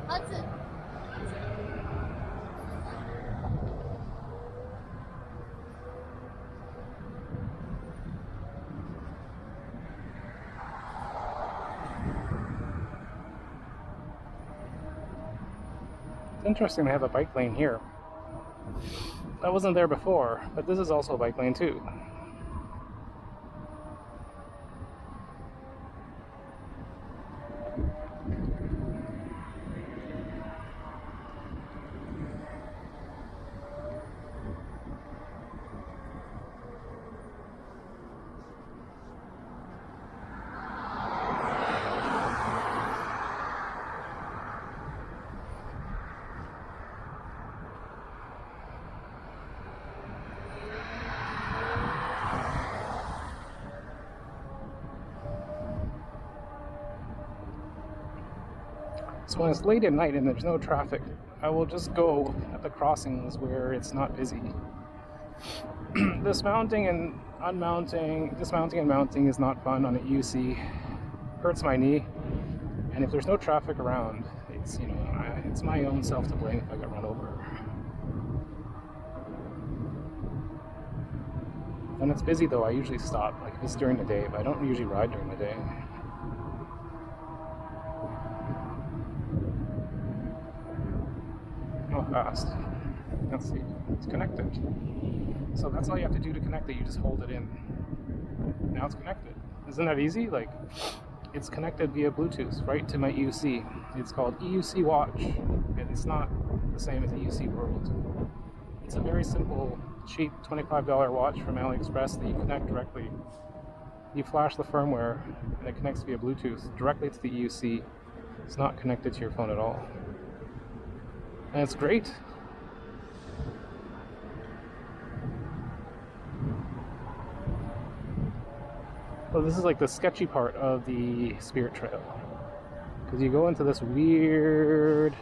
Hudson. It's interesting to have a bike lane here. That wasn't there before, but this is also a bike lane too. So when it's late at night and there's no traffic, I will just go at the crossings where it's not busy. Dismounting and mounting is not fun on a UC. Hurts my knee. And if there's no traffic around, it's, you know, it's my own self to blame if I get run over. When it's busy though, I usually stop. Like if it's during the day, but I don't usually ride during the day. Oh, fast. Let's see. It's connected. So that's all you have to do to connect it. You just hold it in. Now it's connected. Isn't that easy? Like, it's connected via Bluetooth right to my EUC. It's called EUC Watch. And it's not the same as EUC World. It's a very simple, cheap $25 watch from AliExpress that you connect directly. You flash the firmware and it connects via Bluetooth directly to the EUC. It's not connected to your phone at all. And it's great. So this is like the sketchy part of the Spirit Trail. Because you go into this weird...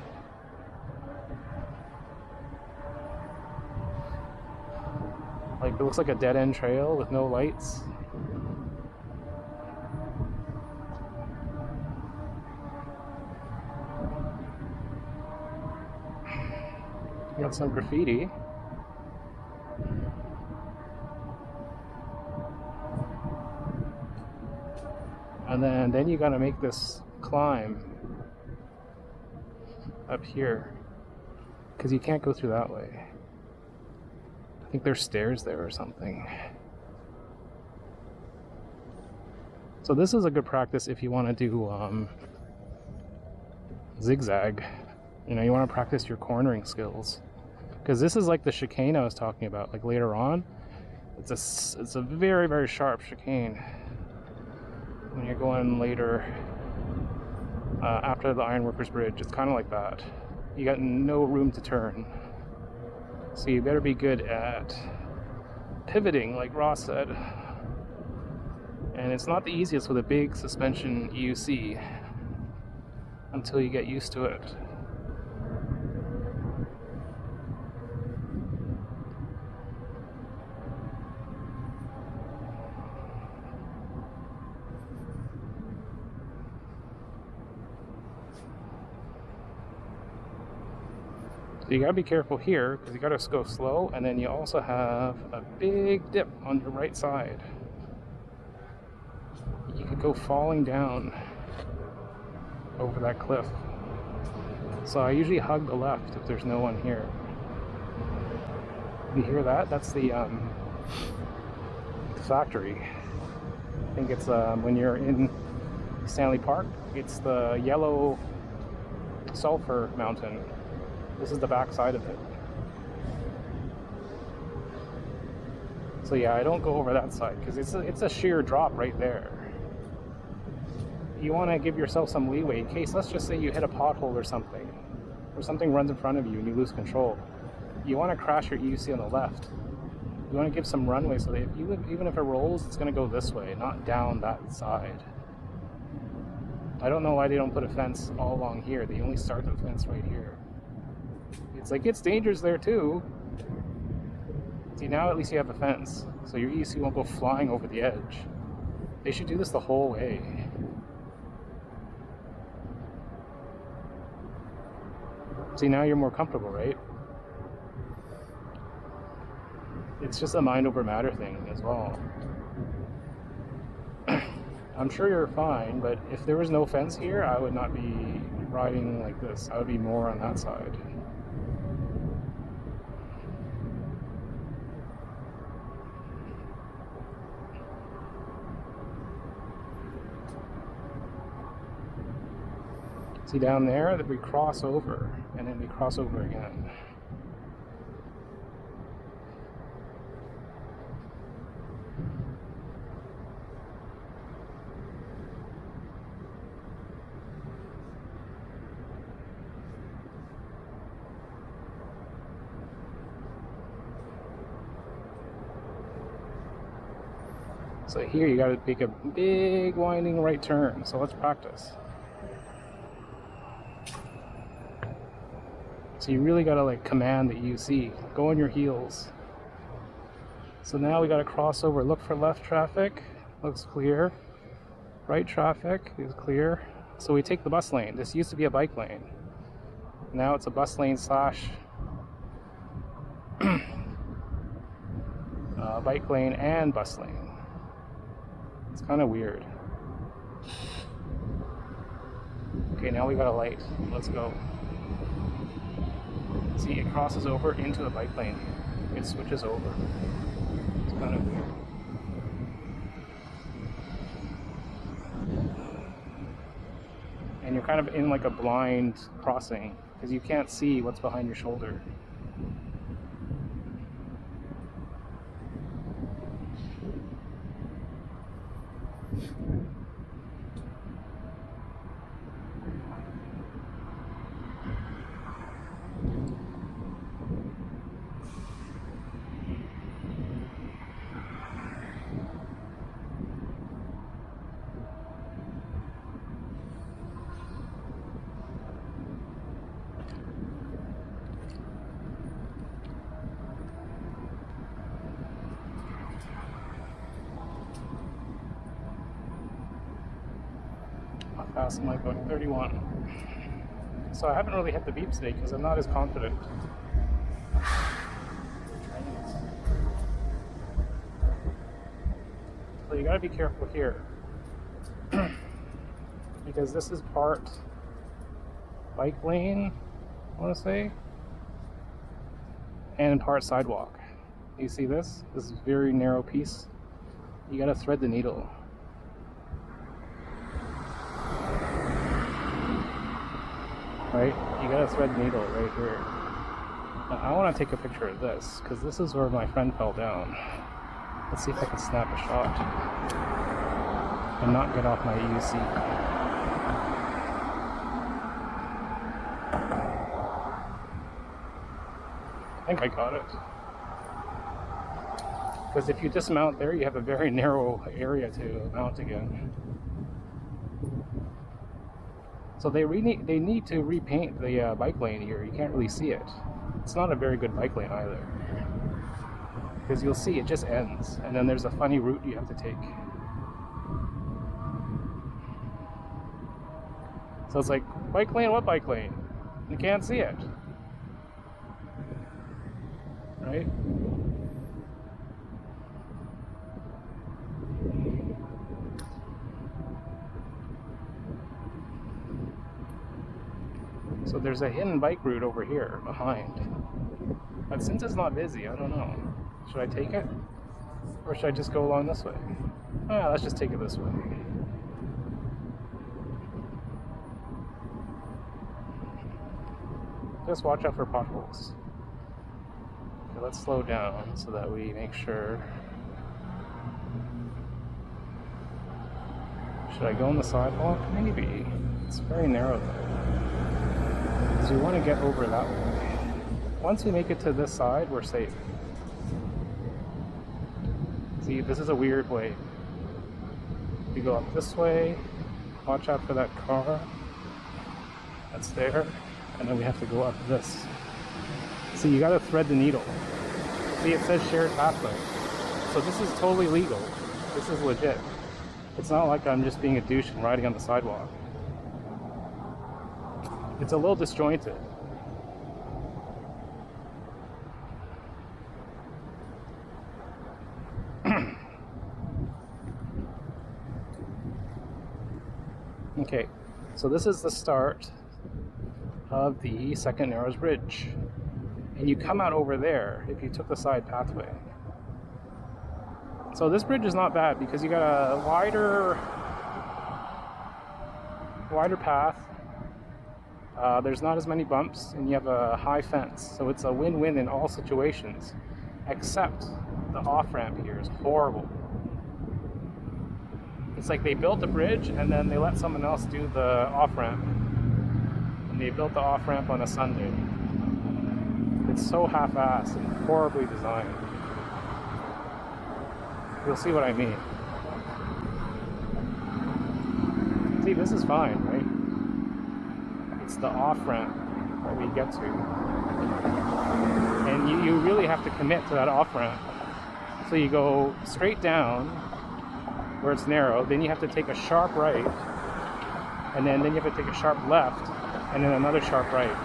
like, it looks like a dead-end trail with no lights. Got some graffiti. And then you gotta make this climb up here because you can't go through that way. I think there's stairs there or something. So this is a good practice if you want to do zigzag. You know, you want to practice your cornering skills. Because this is like the chicane I was talking about, like later on. It's a very, very sharp chicane. When you're going later, after the Ironworkers Bridge, it's kind of like that. You got no room to turn. So you better be good at pivoting, like Ross said. And it's not the easiest with a big suspension EUC until you get used to it. So you gotta be careful here because you gotta go slow, and then you also have a big dip on your right side. You could go falling down over that cliff. So I usually hug the left if there's no one here. You hear that? That's the factory. I think it's when you're in Stanley Park, it's the yellow sulfur mountain. This is the back side of it. So yeah, I don't go over that side because it's a sheer drop right there. You want to give yourself some leeway in case, let's just say you hit a pothole or something runs in front of you and you lose control. You want to crash your EUC on the left. You want to give some runway so that even if it rolls, it's going to go this way, not down that side. I don't know why they don't put a fence all along here. They only start the fence right here. It's like, it's dangerous there too. See, now at least you have a fence, so your EUC won't go flying over the edge. They should do this the whole way. See, now you're more comfortable, right? It's just a mind over matter thing as well. I'm sure you're fine, but if there was no fence here, I would not be riding like this. I would be more on that side. See down there that we cross over, and then we cross over again. So here you gotta take a big winding right turn. So let's practice. So you really gotta like command the UC. Go on your heels. So now we gotta cross over. Look for left traffic. Looks clear. Right traffic is clear. So we take the bus lane. This used to be a bike lane. Now it's a bus lane slash bike lane and bus lane. It's kind of weird. Okay, now we got a light. Let's go. See, it crosses over into the bike lane. It switches over. It's kind of weird. And you're kind of in like a blind crossing because you can't see what's behind your shoulder. How fast am I going? 31. So I haven't really hit the beep today because I'm not as confident. So you gotta be careful here. Because this is part bike lane, I wanna say, and part sidewalk. You see this? This is a very narrow piece. You gotta thread the needle. Right? You gotta thread the needle right here. Now, I want to take a picture of this because this is where my friend fell down. Let's see if I can snap a shot and not get off my EUC. I think I got it. Because if you dismount there, you have a very narrow area to mount again. So they need to repaint the bike lane here. You can't really see it. It's not a very good bike lane either. Because you'll see it just ends. And then there's a funny route you have to take. So it's like, bike lane, what bike lane? You can't see it. Right? So there's a hidden bike route over here behind. But since it's not busy, I don't know. Should I take it? Or should I just go along this way? Ah, let's just take it this way. Just watch out for potholes. Okay, let's slow down so that we make sure. Should I go on the sidewalk? Maybe. It's very narrow though. So we want to get over that way. Once we make it to this side, we're safe. See, this is a weird way. You go up this way, watch out for that car that's there, and then we have to go up this. See, you gotta thread the needle. See, it says shared pathway. So this is totally legal. This is legit. It's not like I'm just being a douche and riding on the sidewalk. It's a little disjointed. Okay, so this is the start of the Second Narrows Bridge. And you come out over there if you took the side pathway. So this bridge is not bad because you got a wider path. There's not as many bumps and you have a high fence. So it's a win-win in all situations, except the off-ramp here is horrible. It's like they built a bridge and then they let someone else do the off-ramp. And they built the off-ramp on a Sunday. It's so half-assed and horribly designed. You'll see what I mean. See, this is fine, right? It's the off-ramp that we get to. And you really have to commit to that off-ramp. So you go straight down where it's narrow, then you have to take a sharp right, and then you have to take a sharp left, and then another sharp right.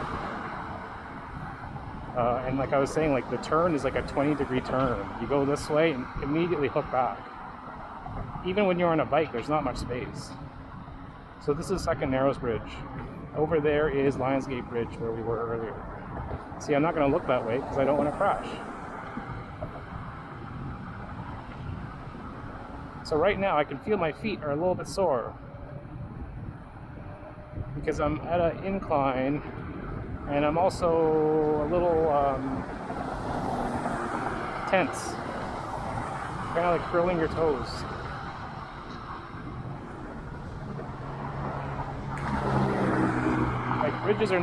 And like I was saying, like the turn is like a 20-degree turn. You go this way and immediately hook back. Even when you're on a bike, there's not much space. So this is Second Narrows Bridge. Over there is Lionsgate Bridge where we were earlier. See, I'm not going to look that way because I don't want to crash. So right now I can feel my feet are a little bit sore because I'm at an incline and I'm also a little tense, kind of like curling your toes. Like bridges are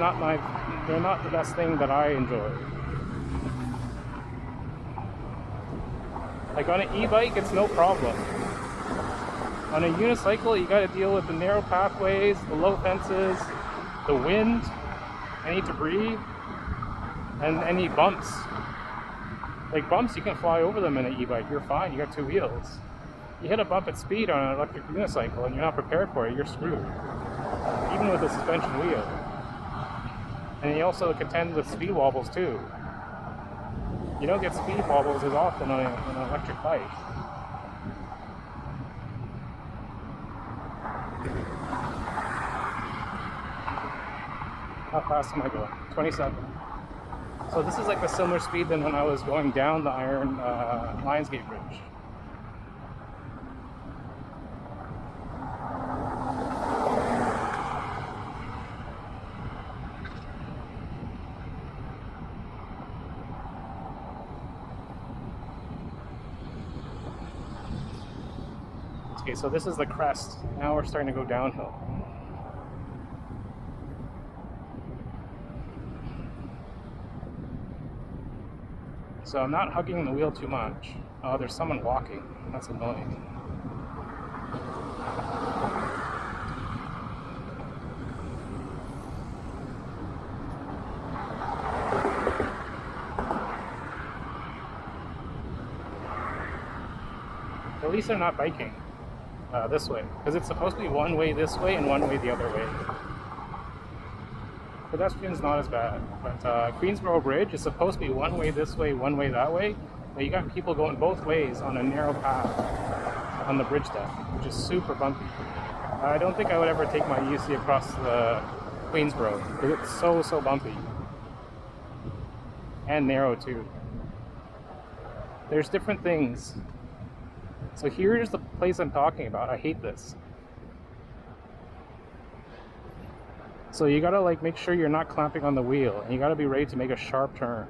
they're not the best thing that I enjoy. Like on an e-bike, it's no problem. On a unicycle, you got to deal with the narrow pathways, the low fences, the wind, any debris, and any bumps. Like bumps, you can fly over them in an e-bike. You're fine. You got two wheels. You hit a bump at speed on an electric unicycle, and you're not prepared for it. You're screwed, even with a suspension wheel. And you also contend with speed wobbles too. You don't get speed wobbles as often on an electric bike. How fast am I going? 27. So this is like a similar speed than when I was going down the Iron Lionsgate Bridge. Okay, so this is the crest. Now we're starting to go downhill. So I'm not hugging the wheel too much. Oh, there's someone walking. That's annoying. At least they're not biking this way, because it's supposed to be one way this way and one way the other way. Pedestrians not as bad, but Queensboro Bridge is supposed to be one way this way, one way that way, but you got people going both ways on a narrow path on the bridge deck, which is super bumpy. I don't think I would ever take my UC across the Queensboro, because it's so bumpy. And narrow too. There's different things. So here's the place I'm talking about. I hate this. So you gotta like make sure you're not clamping on the wheel, and you gotta be ready to make a sharp turn.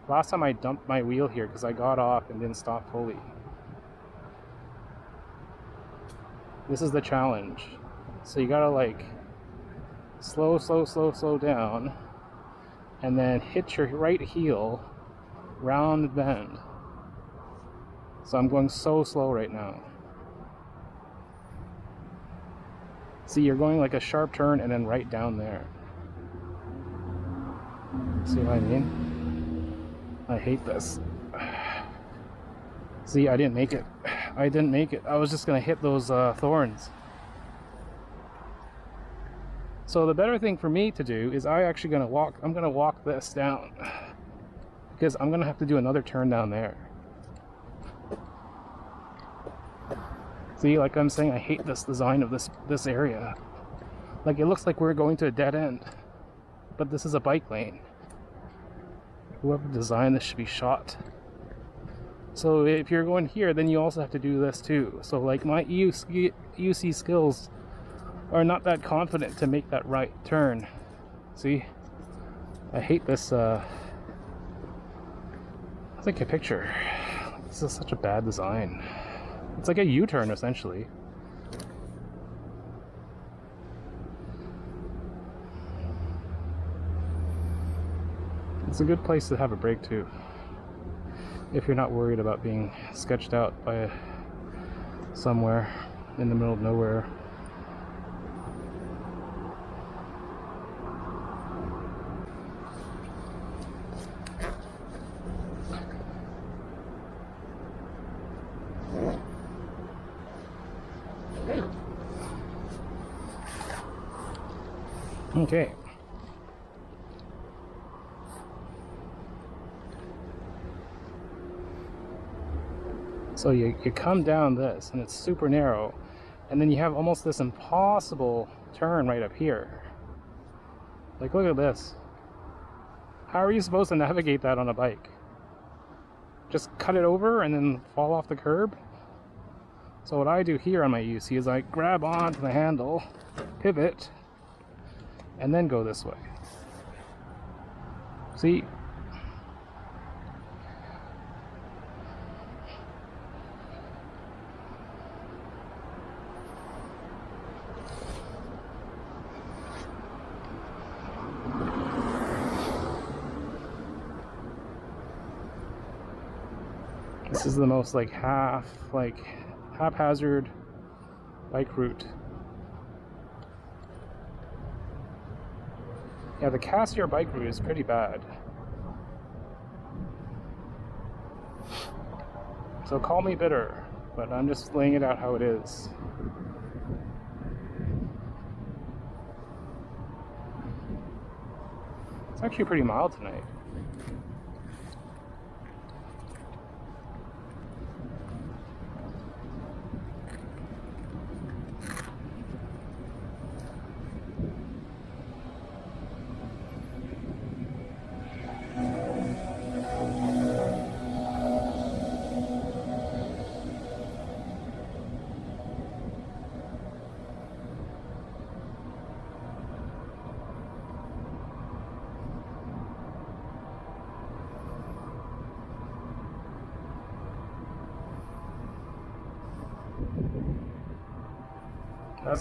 Last time I dumped my wheel here because I got off and didn't stop fully. This is the challenge. So you gotta like slow down, and then hit your right heel, round bend. So I'm going so slow right now. See, you're going like a sharp turn and then right down there. See what I mean? I hate this. See, I didn't make it. I didn't make it. I was just gonna hit those thorns. So the better thing for me to do is I'm gonna walk this down because I'm gonna have to do another turn down there. See, like I'm saying, I hate this design of this area. Like, it looks like we're going to a dead end, but this is a bike lane. Whoever designed this should be shot. So if you're going here, then you also have to do this too. So like my EUC skills are not that confident to make that right turn. See, I hate this. I'll take a picture. This is such a bad design. It's like a U-turn essentially. It's a good place to have a break too, if you're not worried about being sketched out by somewhere in the middle of nowhere. Okay. So you come down this, and it's super narrow, and then you have almost this impossible turn right up here. Like, look at this. How are you supposed to navigate that on a bike? Just cut it over and then fall off the curb? So what I do here on my UC is I grab onto the handle, pivot, and then go this way. See? This is the most haphazard bike route. Yeah, the Cassier bike route is pretty bad. So call me bitter, but I'm just laying it out how it is. It's actually pretty mild tonight.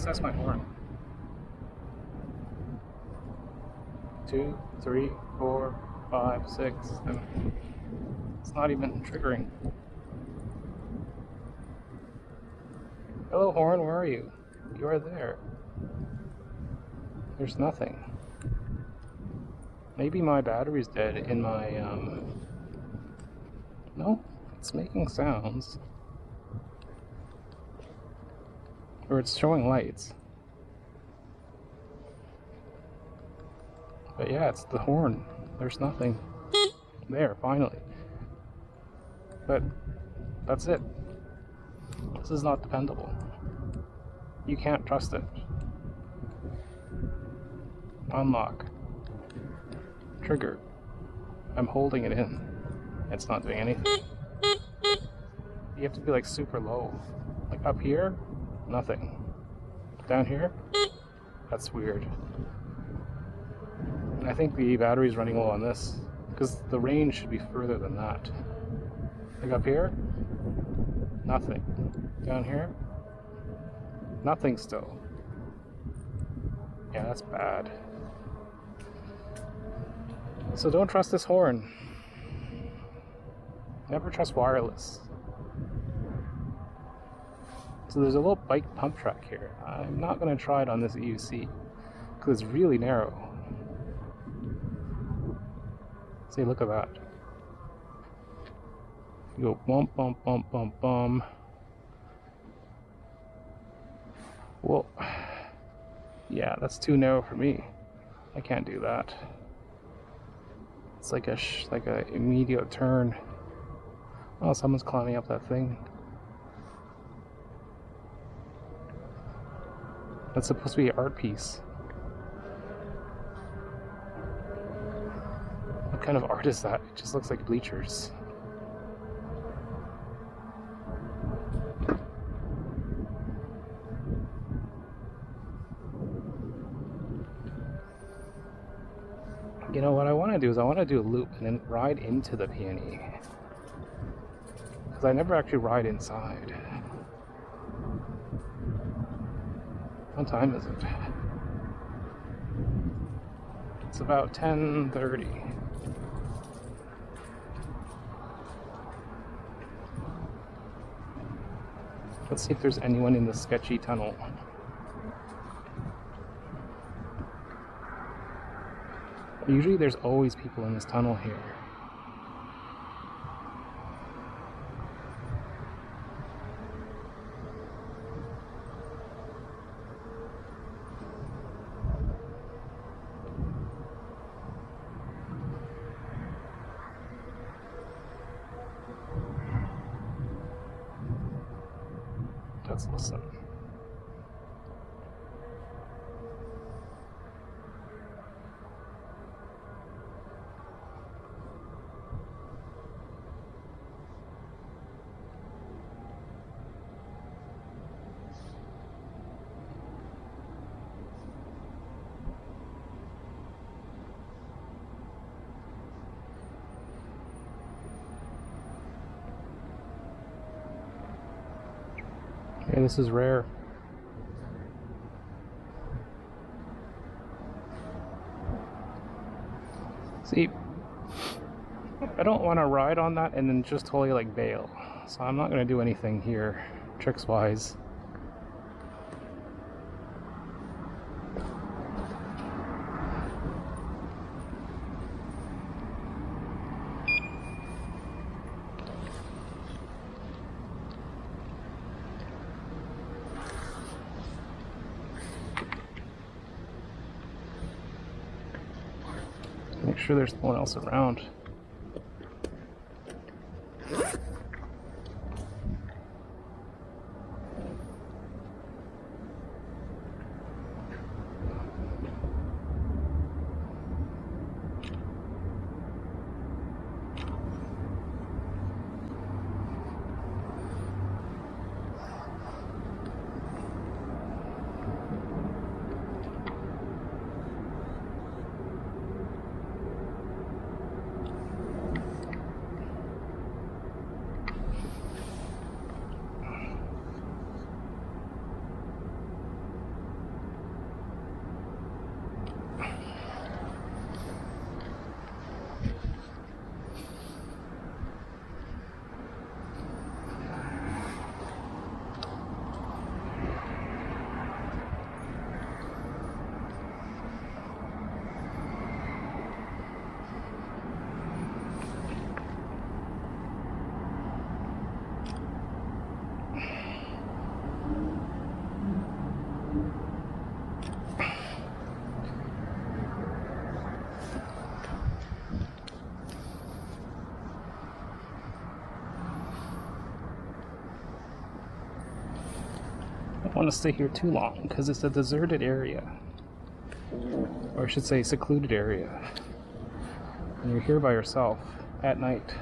That's my horn. 2, 3, 4, 5, 6, 7. It's not even triggering. Hello, horn, where are you? You are there. There's nothing. Maybe my battery's dead in my, No, it's making sounds. Or it's showing lights. But yeah, it's the horn. There's nothing. There, finally. But that's it. This is not dependable. You can't trust it. Unlock. Trigger. I'm holding it in. It's not doing anything. You have to be like super low. Like up here, nothing. Down here, that's weird. I think the battery's running low on this, because the range should be further than that. Like up here, nothing. Down here, nothing still. Yeah, that's bad. So don't trust this horn. Never trust wireless. So there's a little bike pump track here. I'm not going to try it on this EUC because it's really narrow. See, look at that. You go bump, bump, bump, bump, bump. Well, yeah, that's too narrow for me. I can't do that. It's like a immediate turn. Oh, someone's climbing up that thing. That's supposed to be an art piece. What kind of art is that? It just looks like bleachers. You know what I want to do is I want to do a loop and then ride into the PNE. Because I never actually ride inside. What time is it? It's about 10:30. Let's see if there's anyone in the sketchy tunnel. Usually there's always people in this tunnel here. Let's listen. Yeah, this is rare. See, I don't want to ride on that and then just totally like bail. So I'm not going to do anything here, tricks-wise. Make sure there's no one else around. I don't want to stay here too long because it's a deserted area, or I should say secluded area, and you're here by yourself at night.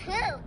Phew.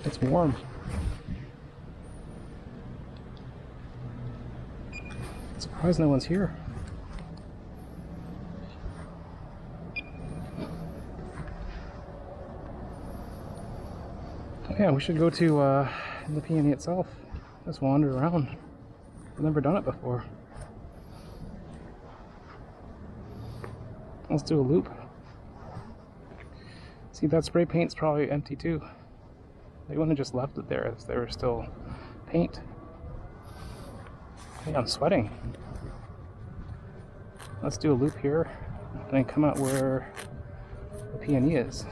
It's warm. Surprised no one's here. Oh yeah, we should go to the PNE itself. Just wander around. I've never done it before. Let's do a loop. See, that spray paint's probably empty too. They wouldn't have just left it there if there was still paint. Hey, I'm sweating. Let's do a loop here and then come out where the PNE is.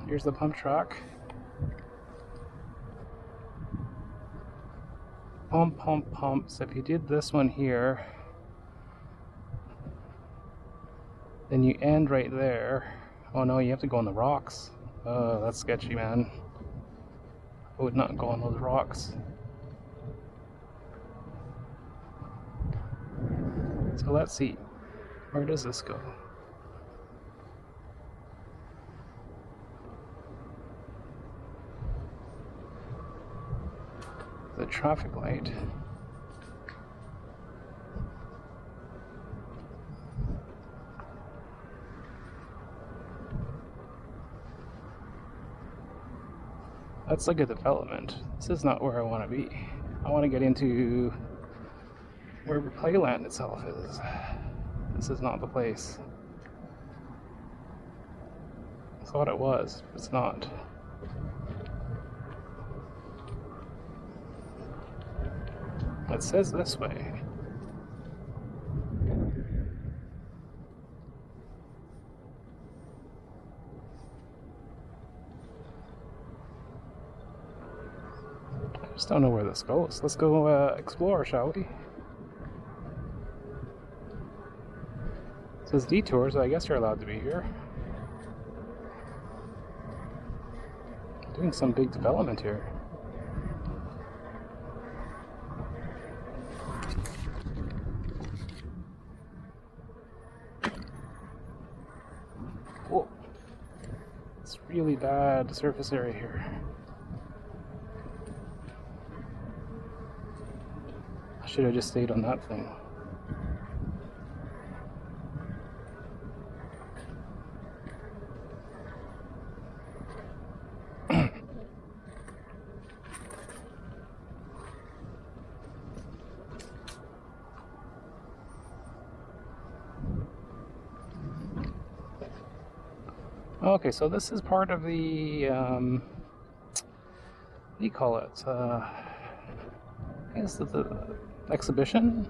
Here's the pump track. Pump, pump, pump. So if you did this one here, then you end right there. Oh no, you have to go on the rocks. Oh, that's sketchy, man. I would not go on those rocks. So let's see. Where does this go? The traffic light. That's like a development. This is not where I want to be. I want to get into where Playland itself is. This is not the place. thought it was, but it's not. It says this way. I just don't know where this goes. Let's go explore, shall we? It says detours, so I guess you're allowed to be here. Doing some big development here. Whoa. It's really bad surface area here. I should have just stayed on that thing. Okay, so this is part of the, what do you call it? I guess the exhibition?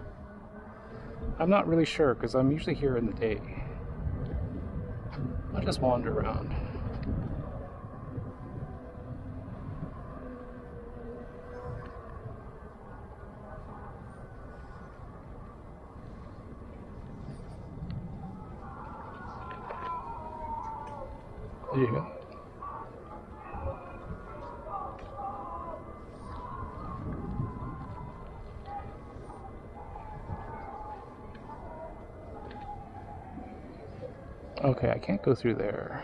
I'm not really sure because I'm usually here in the day. I'll just wander around. There you go. Okay, I can't go through there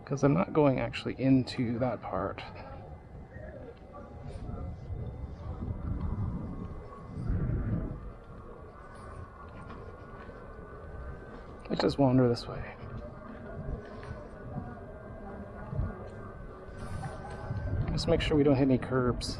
because I'm not going actually into that part. Let's just wander this way. Just make sure we don't hit any curbs.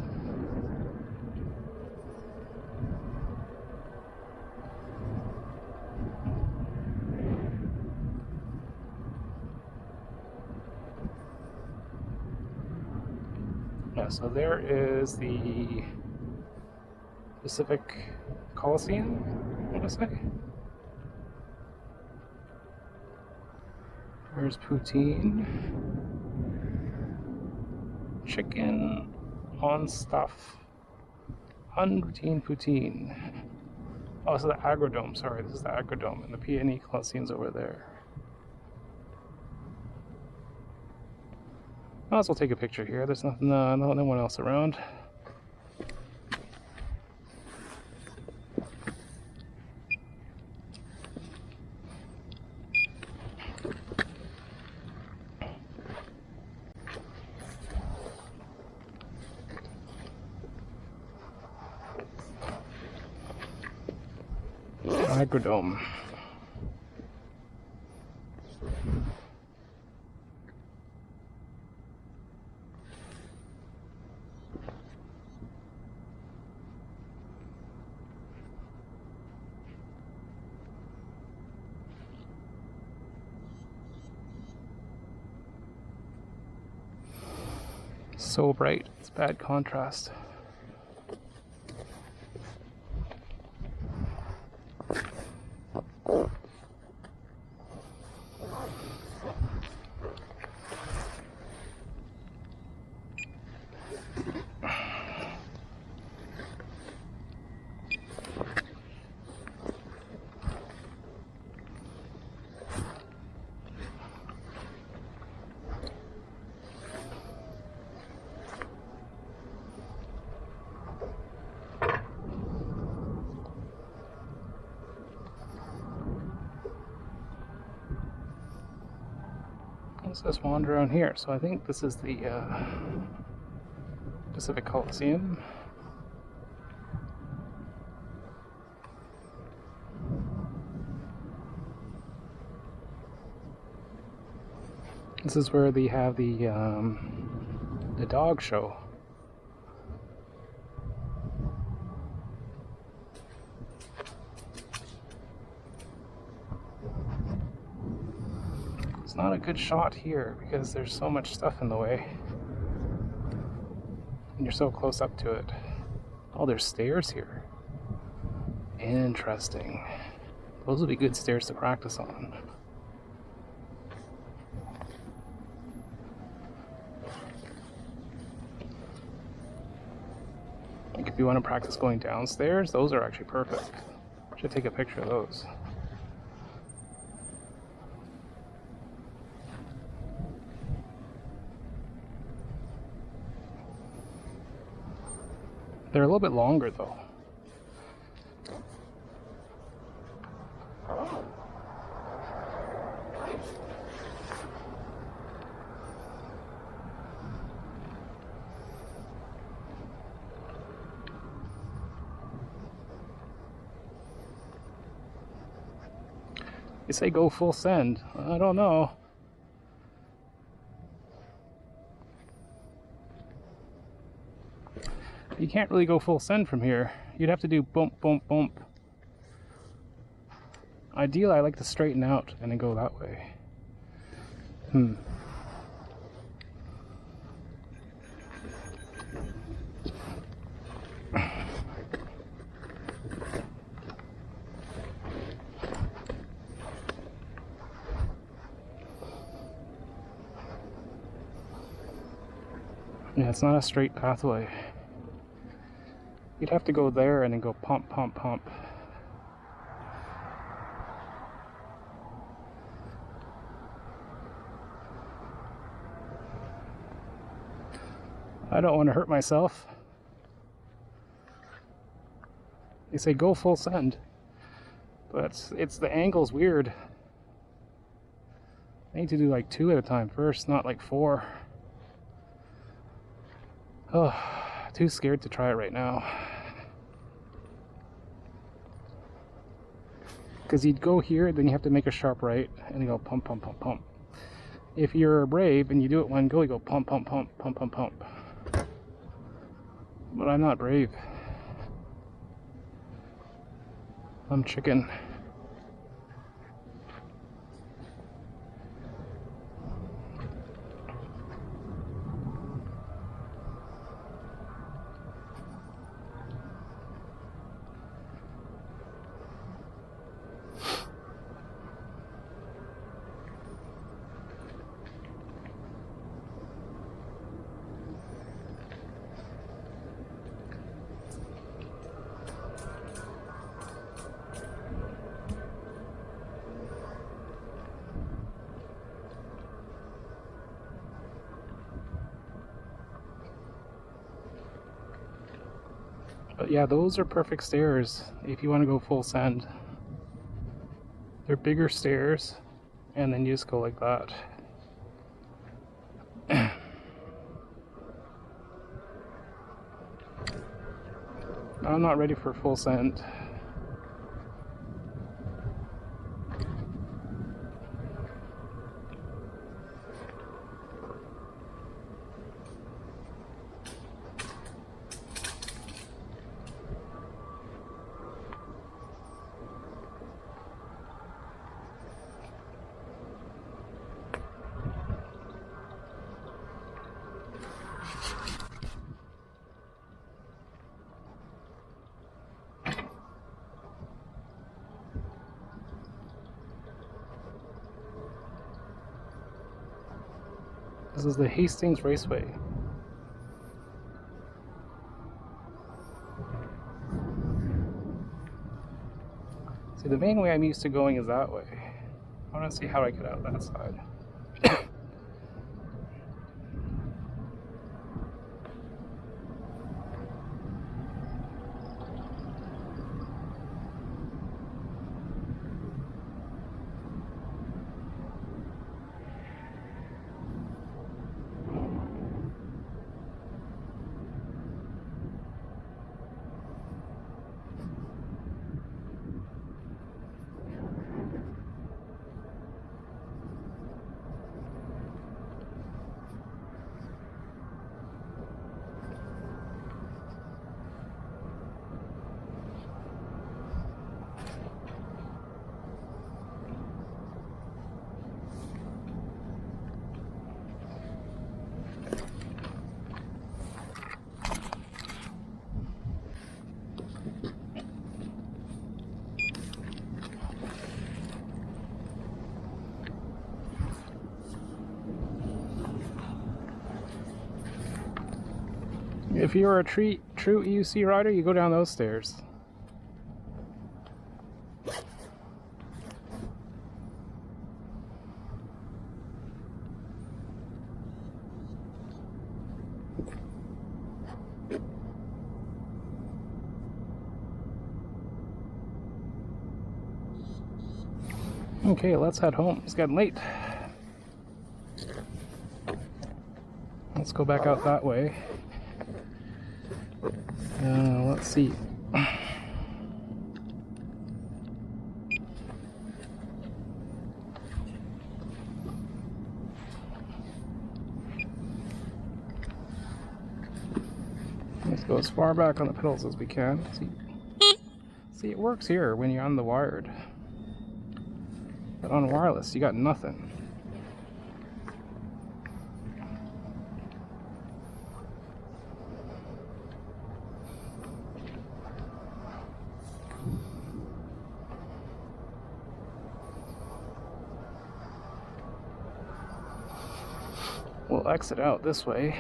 Yeah, so there is the Pacific Coliseum, I want to say. There's poutine. Chicken on stuff. Unroutine poutine. Oh, this is the Agrodome. Sorry, this is the Agrodome. And the PNE Coliseum's over there. I'll also take a picture here. There's nothing, no one else around. Agrodome. So bright, it's bad contrast. Let's just wander around here. So I think this is the Pacific Coliseum. This is where they have the dog show. not a good shot here because there's so much stuff in the way. And you're so close up to it. Oh, there's stairs here. Interesting. Those would be good stairs to practice on. Like if you want to practice going downstairs, those are actually perfect. Should take a picture of those. They're a little bit longer though. You say go full send. I don't know. You can't really go full send from here. You'd have to do bump, bump, bump. Ideally, I like to straighten out and then go that way. Yeah, it's not a straight pathway. You'd have to go there and then go pump, pump, pump. I don't want to hurt myself. They say go full send, but it's the angle's weird. I need to do like 2 at a time first, not like 4. Oh, too scared to try it right now. Because you'd go here, then you have to make a sharp right, and you go pump, pump, pump, pump. If you're brave and you do it one go, you go pump, pump, pump, pump, pump, pump. But I'm not brave. I'm chicken. But yeah, those are perfect stairs if you want to go full send. They're bigger stairs, and then you just go like that. I'm not ready for full send. This is the Hastings Raceway. See, the main way I'm used to going is that way. I want to see how I get out that side. If you're a true EUC rider, you go down those stairs. Okay, let's head home. It's getting late. Let's go back out that way. Let's see. Let's go as far back on the pedals as we can. See, it works here when you're on the wired. But on wireless, you got nothing. We'll exit out this way,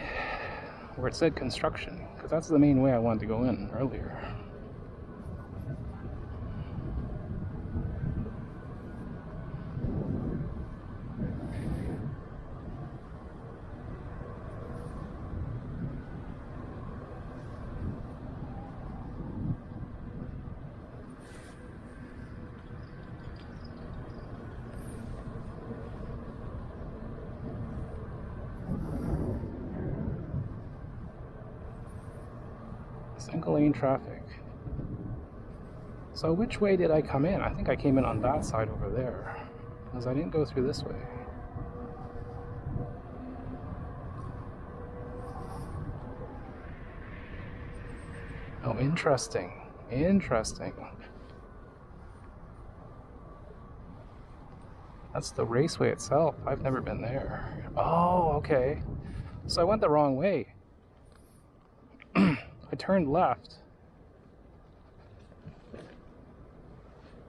where it said construction, because that's the main way I wanted to go in earlier. Single lane traffic. So which way did I come in? I think I came in on that side over there, because I didn't go through this way. Oh, interesting. Interesting. That's the raceway itself. I've never been there. Oh, okay. So I went the wrong way. I turned left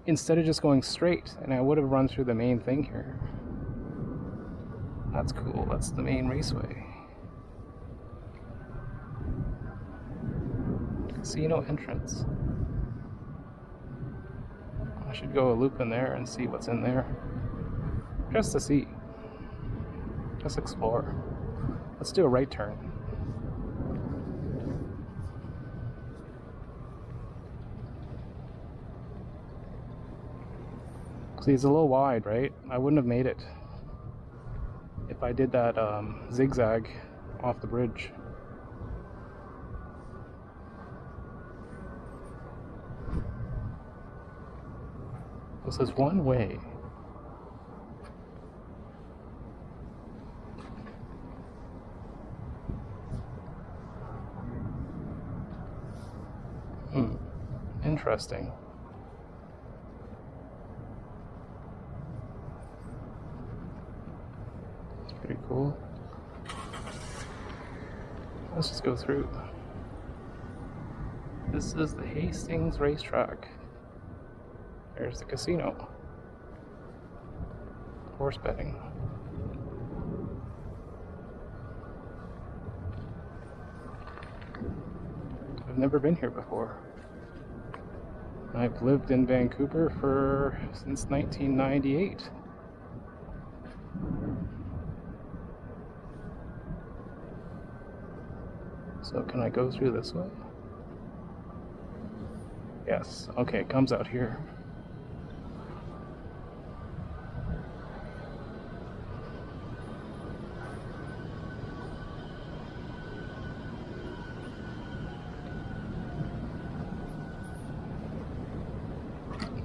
instead of just going straight, and I would have run through the main thing here. That's cool. That's the main raceway. Casino entrance. I should go a loop in there and see what's in there. Just to see. Just explore. Let's do a right turn. See, it's a little wide, right? I wouldn't have made it if I did that zigzag off the bridge. This is one way. Interesting. Pretty cool. Let's just go through. This is the Hastings racetrack. There's the casino. Horse betting. I've never been here before. I've lived in Vancouver since 1998. So can I go through this way? Yes. Okay, it comes out here.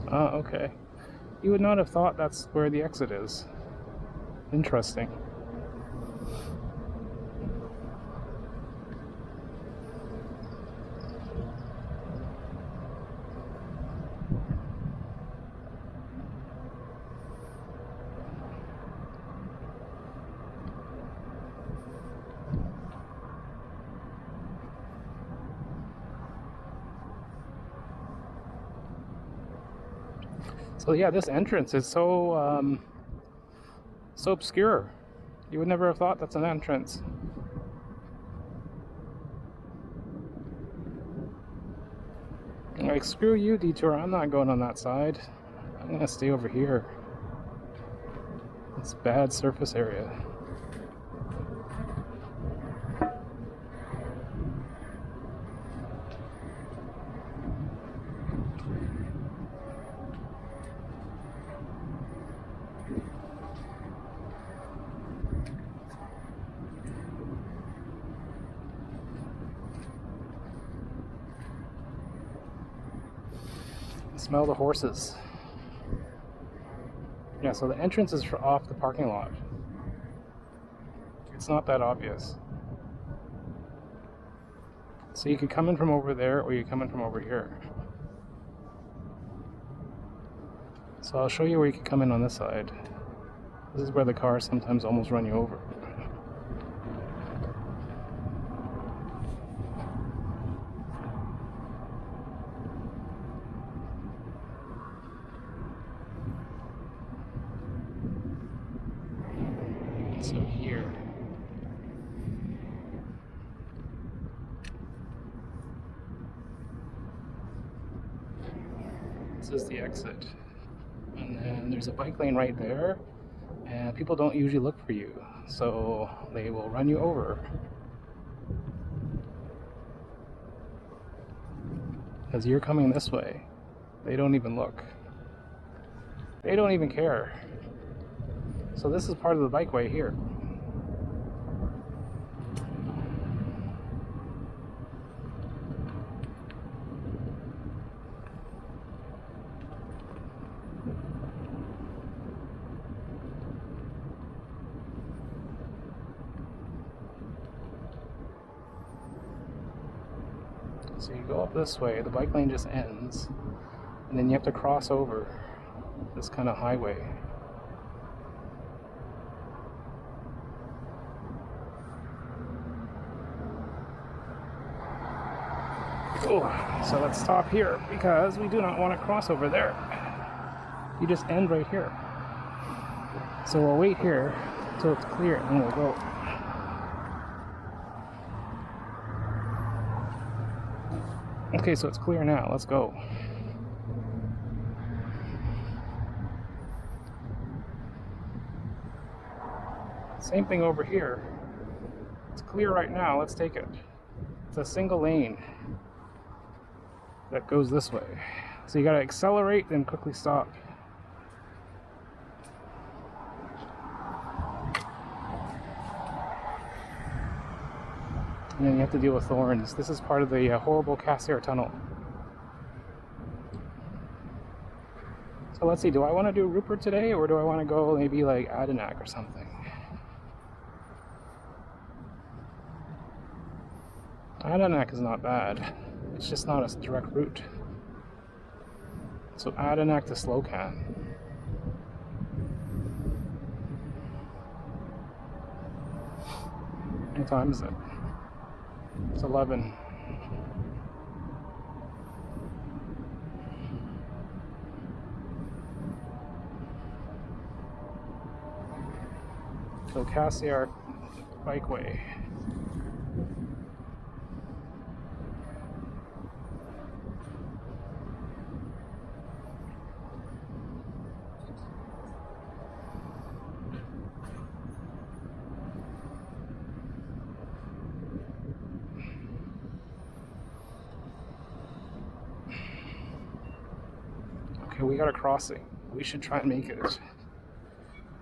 Ah, okay. You would not have thought that's where the exit is. Interesting. So yeah, this entrance is so so obscure. You would never have thought that's an entrance. like, screw you, detour. I'm not going on that side. I'm gonna stay over here. It's bad surface area. Smell the horses. Yeah, so the entrance is off the parking lot. It's not that obvious. So you could come in from over there, or you come in from over here. So I'll show you where you can come in on this side. This is where the cars sometimes almost run you over. So here. This is the exit. And then there's a bike lane right there. And people don't usually look for you. So they will run you over. Because you're coming this way. They don't even look. They don't even care. So this is part of the bikeway here. So you go up this way, the bike lane just ends, and then you have to cross over this kind of highway. Oh, so let's stop here because we do not want to cross over there. You just end right here. So we'll wait here till it's clear and we'll go. Okay, so it's clear now. Let's go. Same thing over here. It's clear right now. Let's take it. It's a single lane that goes this way. So you gotta accelerate, then quickly stop. And then you have to deal with thorns. This is part of the horrible Cassiar tunnel. So let's see, do I want to do Rupert today, or do I want to go maybe like Adanac or something? Adanac is not bad. It's just not a direct route. So Adanac to Slocan. What time is it? It's 11. So Cassiar Bikeway. Okay, we got a crossing. We should try and make it. If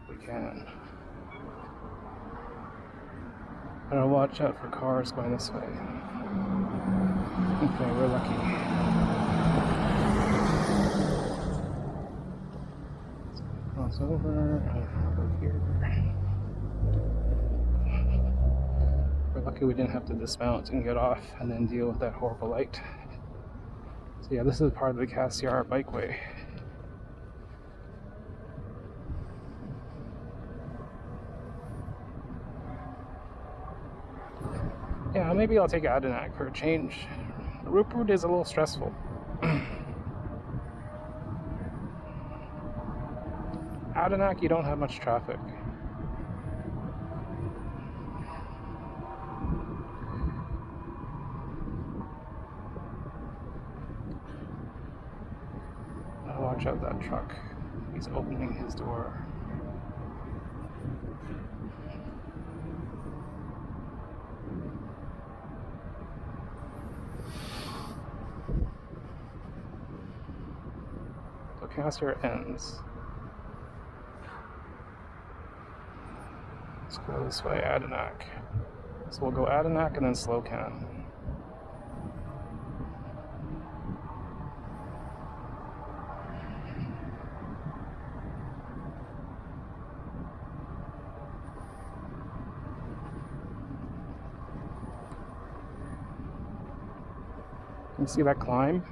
we can. Gotta watch out for cars going this way. Okay, we're lucky. So cross over and go here. We're lucky we didn't have to dismount and get off and then deal with that horrible light. So yeah, this is part of the Cassiar Bikeway. Yeah, maybe I'll take Adanac for a change. Rupert is a little stressful. Adanac, you don't have much traffic. Watch out that truck. He's opening his door. So Caster ends. Let's go this way, Adinak. So we'll go Adinak and then Slocan. You see that climb?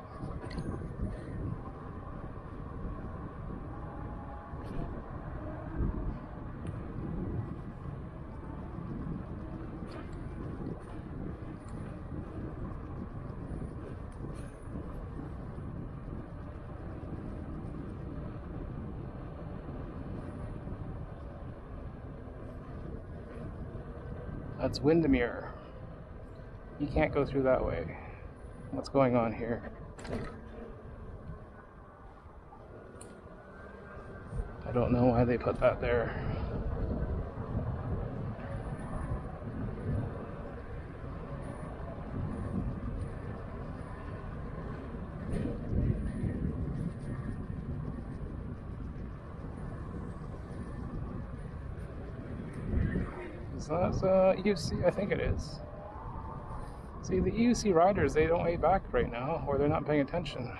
That's Windermere. You can't go through that way. What's going on here? I don't know why they put that there. Is that EUC? I think it is. See, the EUC riders, they don't weigh back right now, or they're not paying attention.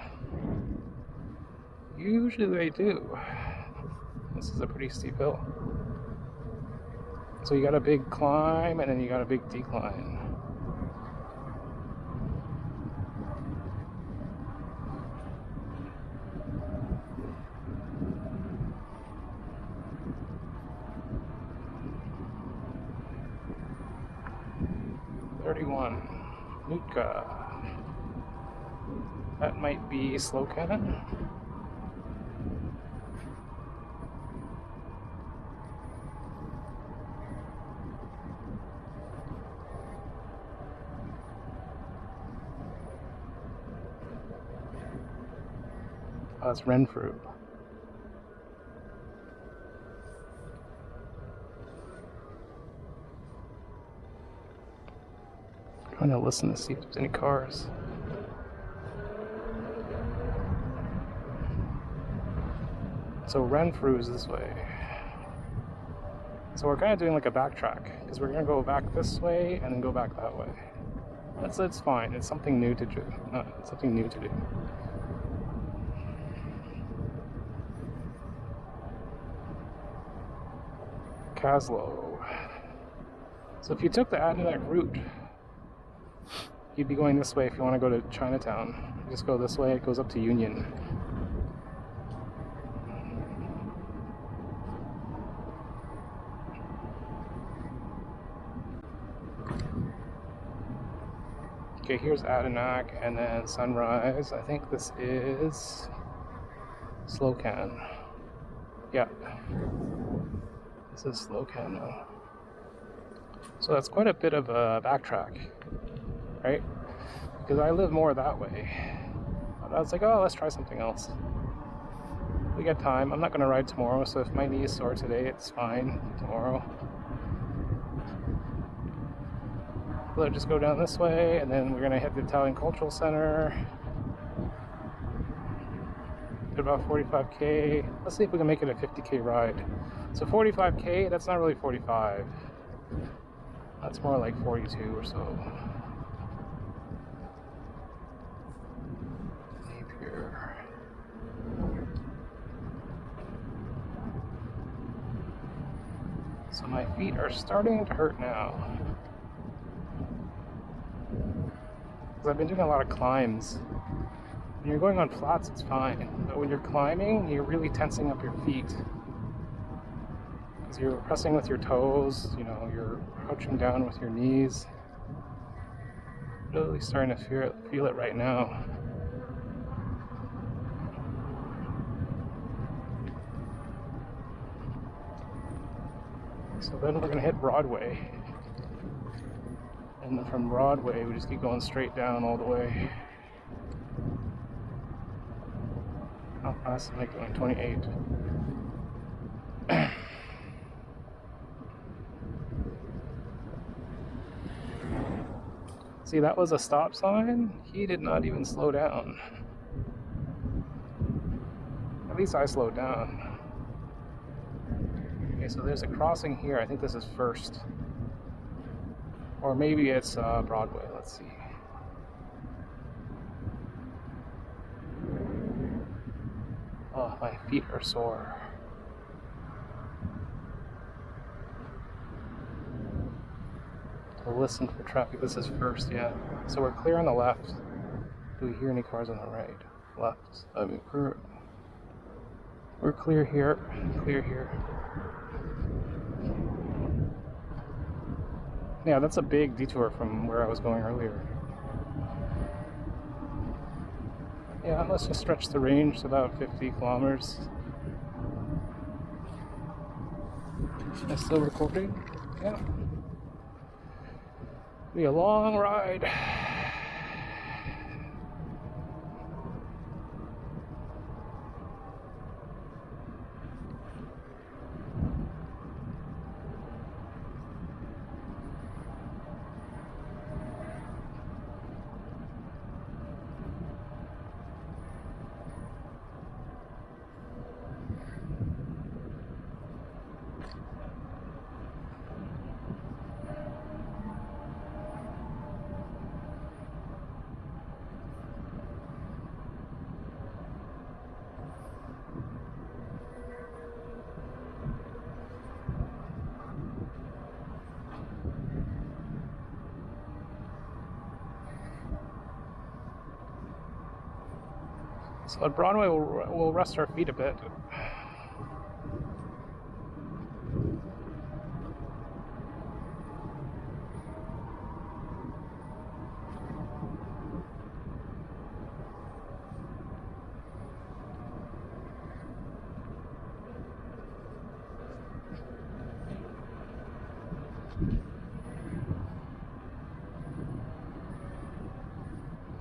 Usually they do. This is a pretty steep hill. So you got a big climb, and then you got a big decline. Nutka. That might be Slocan. Oh, that's Renfrew. I'm trying to listen to see if there's any cars. So Renfrew is this way. So we're kind of doing like a backtrack because we're gonna go back this way and then go back that way. That's fine. It's something new to do. It's something new to do. Caslow. So if you took the Adinak route, you'd be going this way if you want to go to Chinatown. You just go this way, it goes up to Union. Okay, here's Adinak and then Sunrise. I think this is Slocan. Yeah. This is Slocan now. So that's quite a bit of a backtrack, right? Because I live more that way. But I was like, oh, let's try something else. We got time. I'm not going to ride tomorrow, so if my knee is sore today, it's fine tomorrow. We'll just go down this way, and then we're going to hit the Italian Cultural Center. Did about 45K. Let's see if we can make it a 50K ride. So 45K, that's not really 45. That's more like 42 or so. Napier. So my feet are starting to hurt now. Because I've been doing a lot of climbs. When you're going on flats, it's fine. But when you're climbing, you're really tensing up your feet. Because you're pressing with your toes, you know, you're crouching down with your knees. Really starting to feel it right now. So then we're going to hit Broadway. And then from Broadway, we just keep going straight down all the way. How fast am I going? 28. See, that was a stop sign. He did not even slow down. At least I slowed down. Okay, so there's a crossing here. I think this is First. Or maybe it's Broadway. Let's see. Oh, my feet are sore. To listen for traffic. This is First, yeah. So we're clear on the left. Do we hear any cars on the right? Left. I mean, we're clear here. Clear here. Yeah, that's a big detour from where I was going earlier. Yeah, let's just stretch the range to about 50 kilometers. Am I still recording? Yeah. Be a long ride. So at Broadway, we'll rest our feet a bit.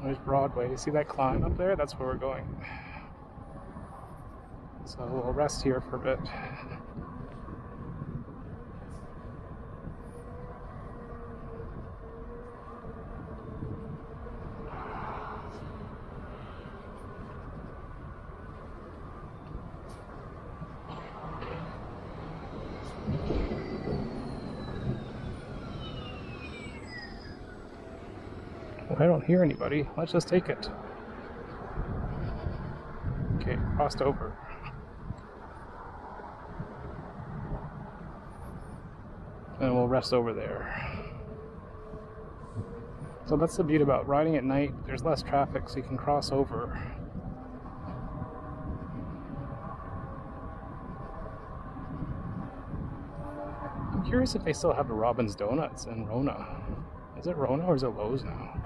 There's Broadway. You see that climb up there? That's where we're going. So we'll rest here for a bit. I don't hear anybody. Let's just take it. Okay, crossed over. And we'll rest over there. So that's the beauty about riding at night. There's less traffic, so you can cross over. I'm curious if they still have the Robin's Donuts in Rona. Is it Rona or is it Lowe's now?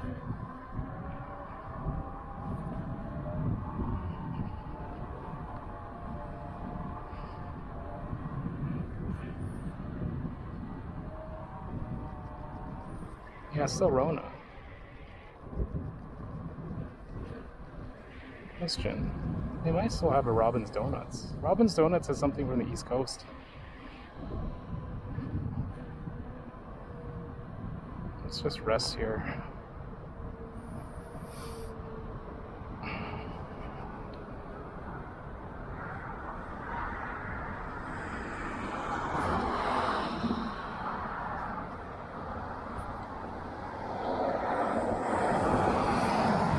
Yeah, it's still Rona. Question. They might still have a Robin's Donuts. Robin's Donuts is something from the East Coast. Let's just rest here.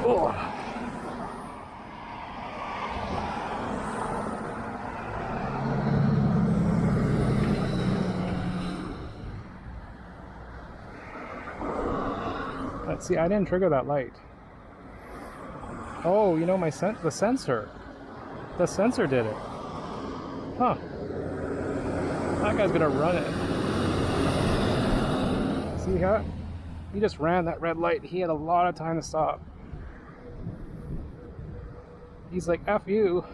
Oh. Let's see, I didn't trigger that light. Oh, you know, the sensor. The sensor did it. Huh. That guy's gonna run it. See how? He just ran that red light. He had a lot of time to stop. He's like, F you.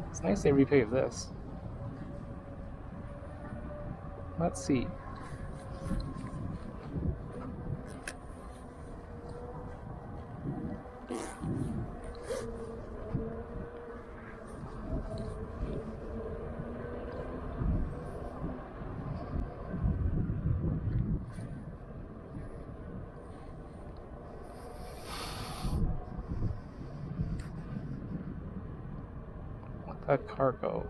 It's nice they repaved this. Let's see. Let that car go.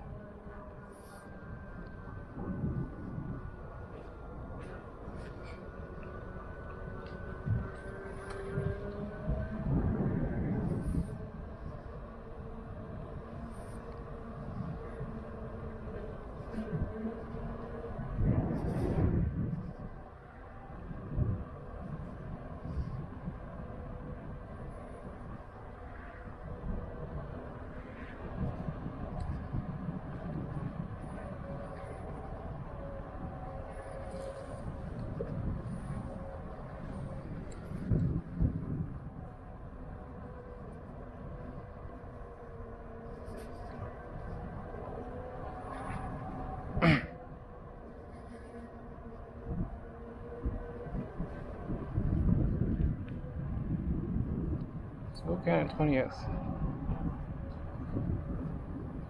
Slocan 20th.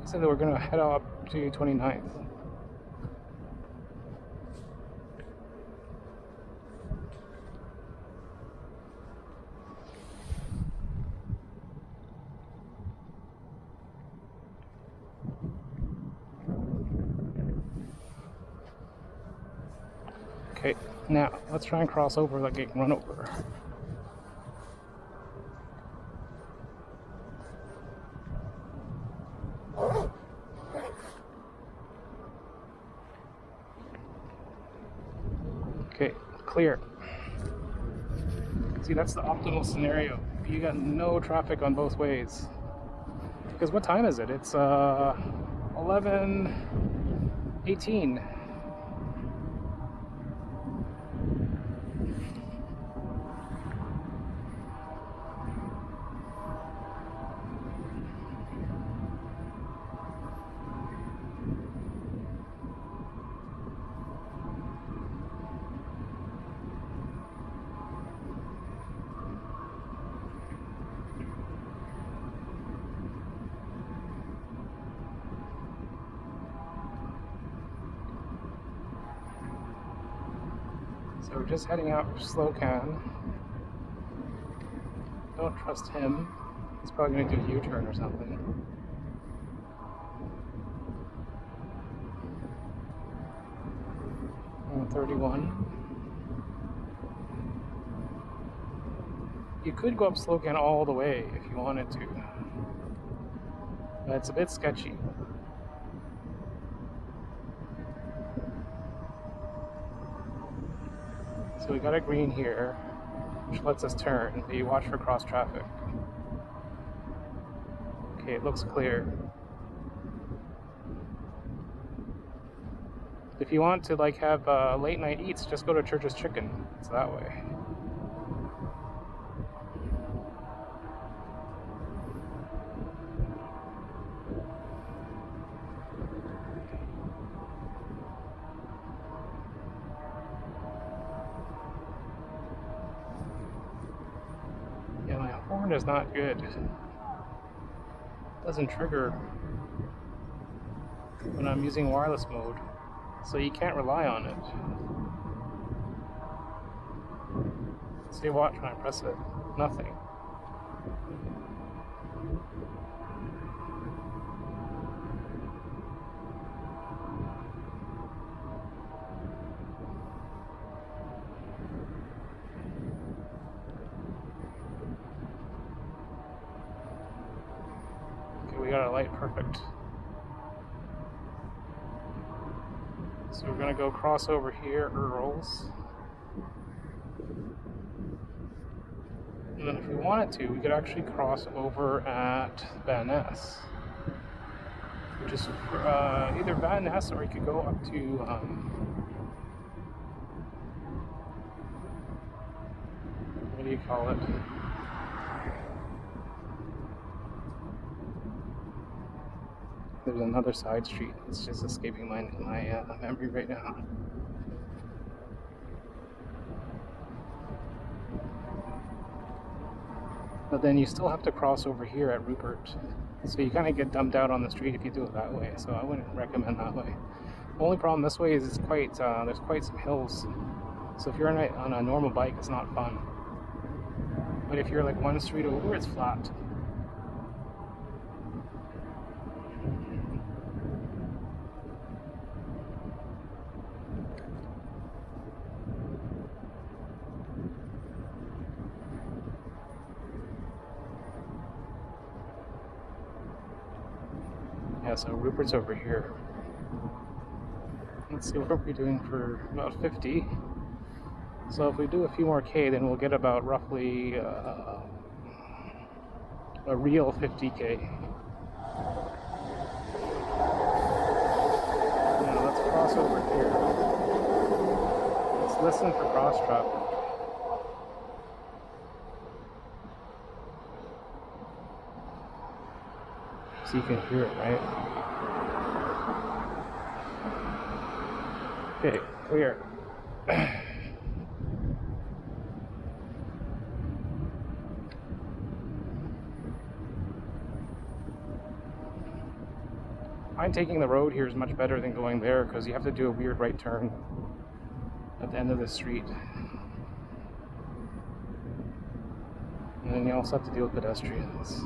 I said that we're gonna head up to 29th. Okay, now let's try and cross over without getting run over. Okay, clear. See, that's the optimal scenario. You got no traffic on both ways. Because what time is it? It's 11:18. So we're just heading out for Slocan. Don't trust him. He's probably going to do a U-turn or something. Oh, 31. You could go up Slocan all the way if you wanted to. But it's a bit sketchy. So we got a green here, which lets us turn, but you watch for cross traffic. Okay, it looks clear. If you want to like have late night eats, just go to Church's Chicken. It's that way. Yeah, my horn is not good. It doesn't trigger when I'm using wireless mode, so you can't rely on it. See, watch when I press it. Nothing. Okay, we got our light perfect. So we're gonna go cross over here, Earl's. And then if we wanted to, we could actually cross over at Van Ness. Which is either Van Ness or you could go up to what do you call it? There's another side street. It's just escaping my memory right now. But then you still have to cross over here at Rupert. So you kind of get dumped out on the street if you do it that way. So I wouldn't recommend that way. Only problem this way is it's quite there's quite some hills. So if you're on a normal bike, it's not fun. But if you're like one street over, it's flat. Yeah, so Rupert's over here. Let's see, what are we doing for about 50? So if we do a few more K, then we'll get about roughly a real 50K. Now let's cross over here. Let's listen for cross traffic. So you can hear it, right? Okay, clear. I find taking the road here is much better than going there because you have to do a weird right turn at the end of the street. And then you also have to deal with pedestrians.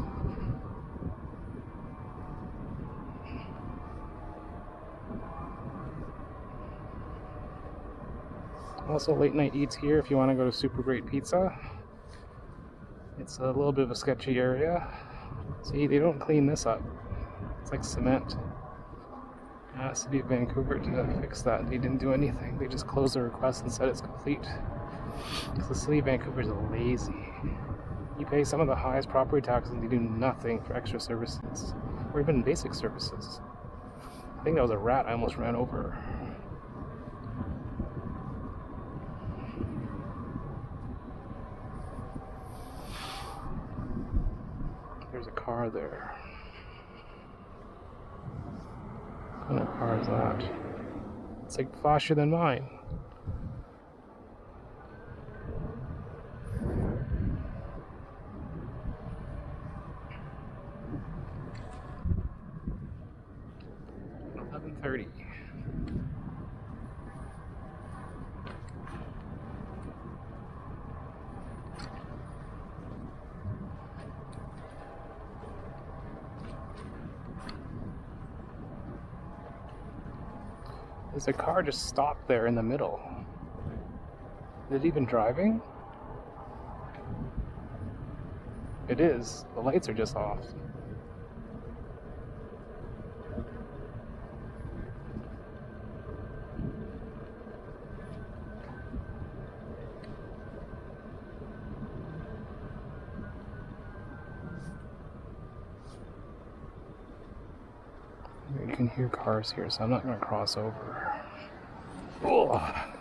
Also late night eats here if you want to go to Super Great Pizza. It's a little bit of a sketchy area. See, they don't clean this up. It's like cement. City of Vancouver to fix that. They didn't do anything. They just closed the request and said it's complete. Because the City of Vancouver is lazy. You pay some of the highest property taxes and they do nothing for extra services. Or even basic services. I think that was a rat I almost ran over. There's a car there. What kind of car is that? It's like flashier than mine. $11:30. There's a car just stopped there in the middle. Is it even driving? It is. The lights are just off. You can hear cars here, so I'm not going to cross over. Ugh.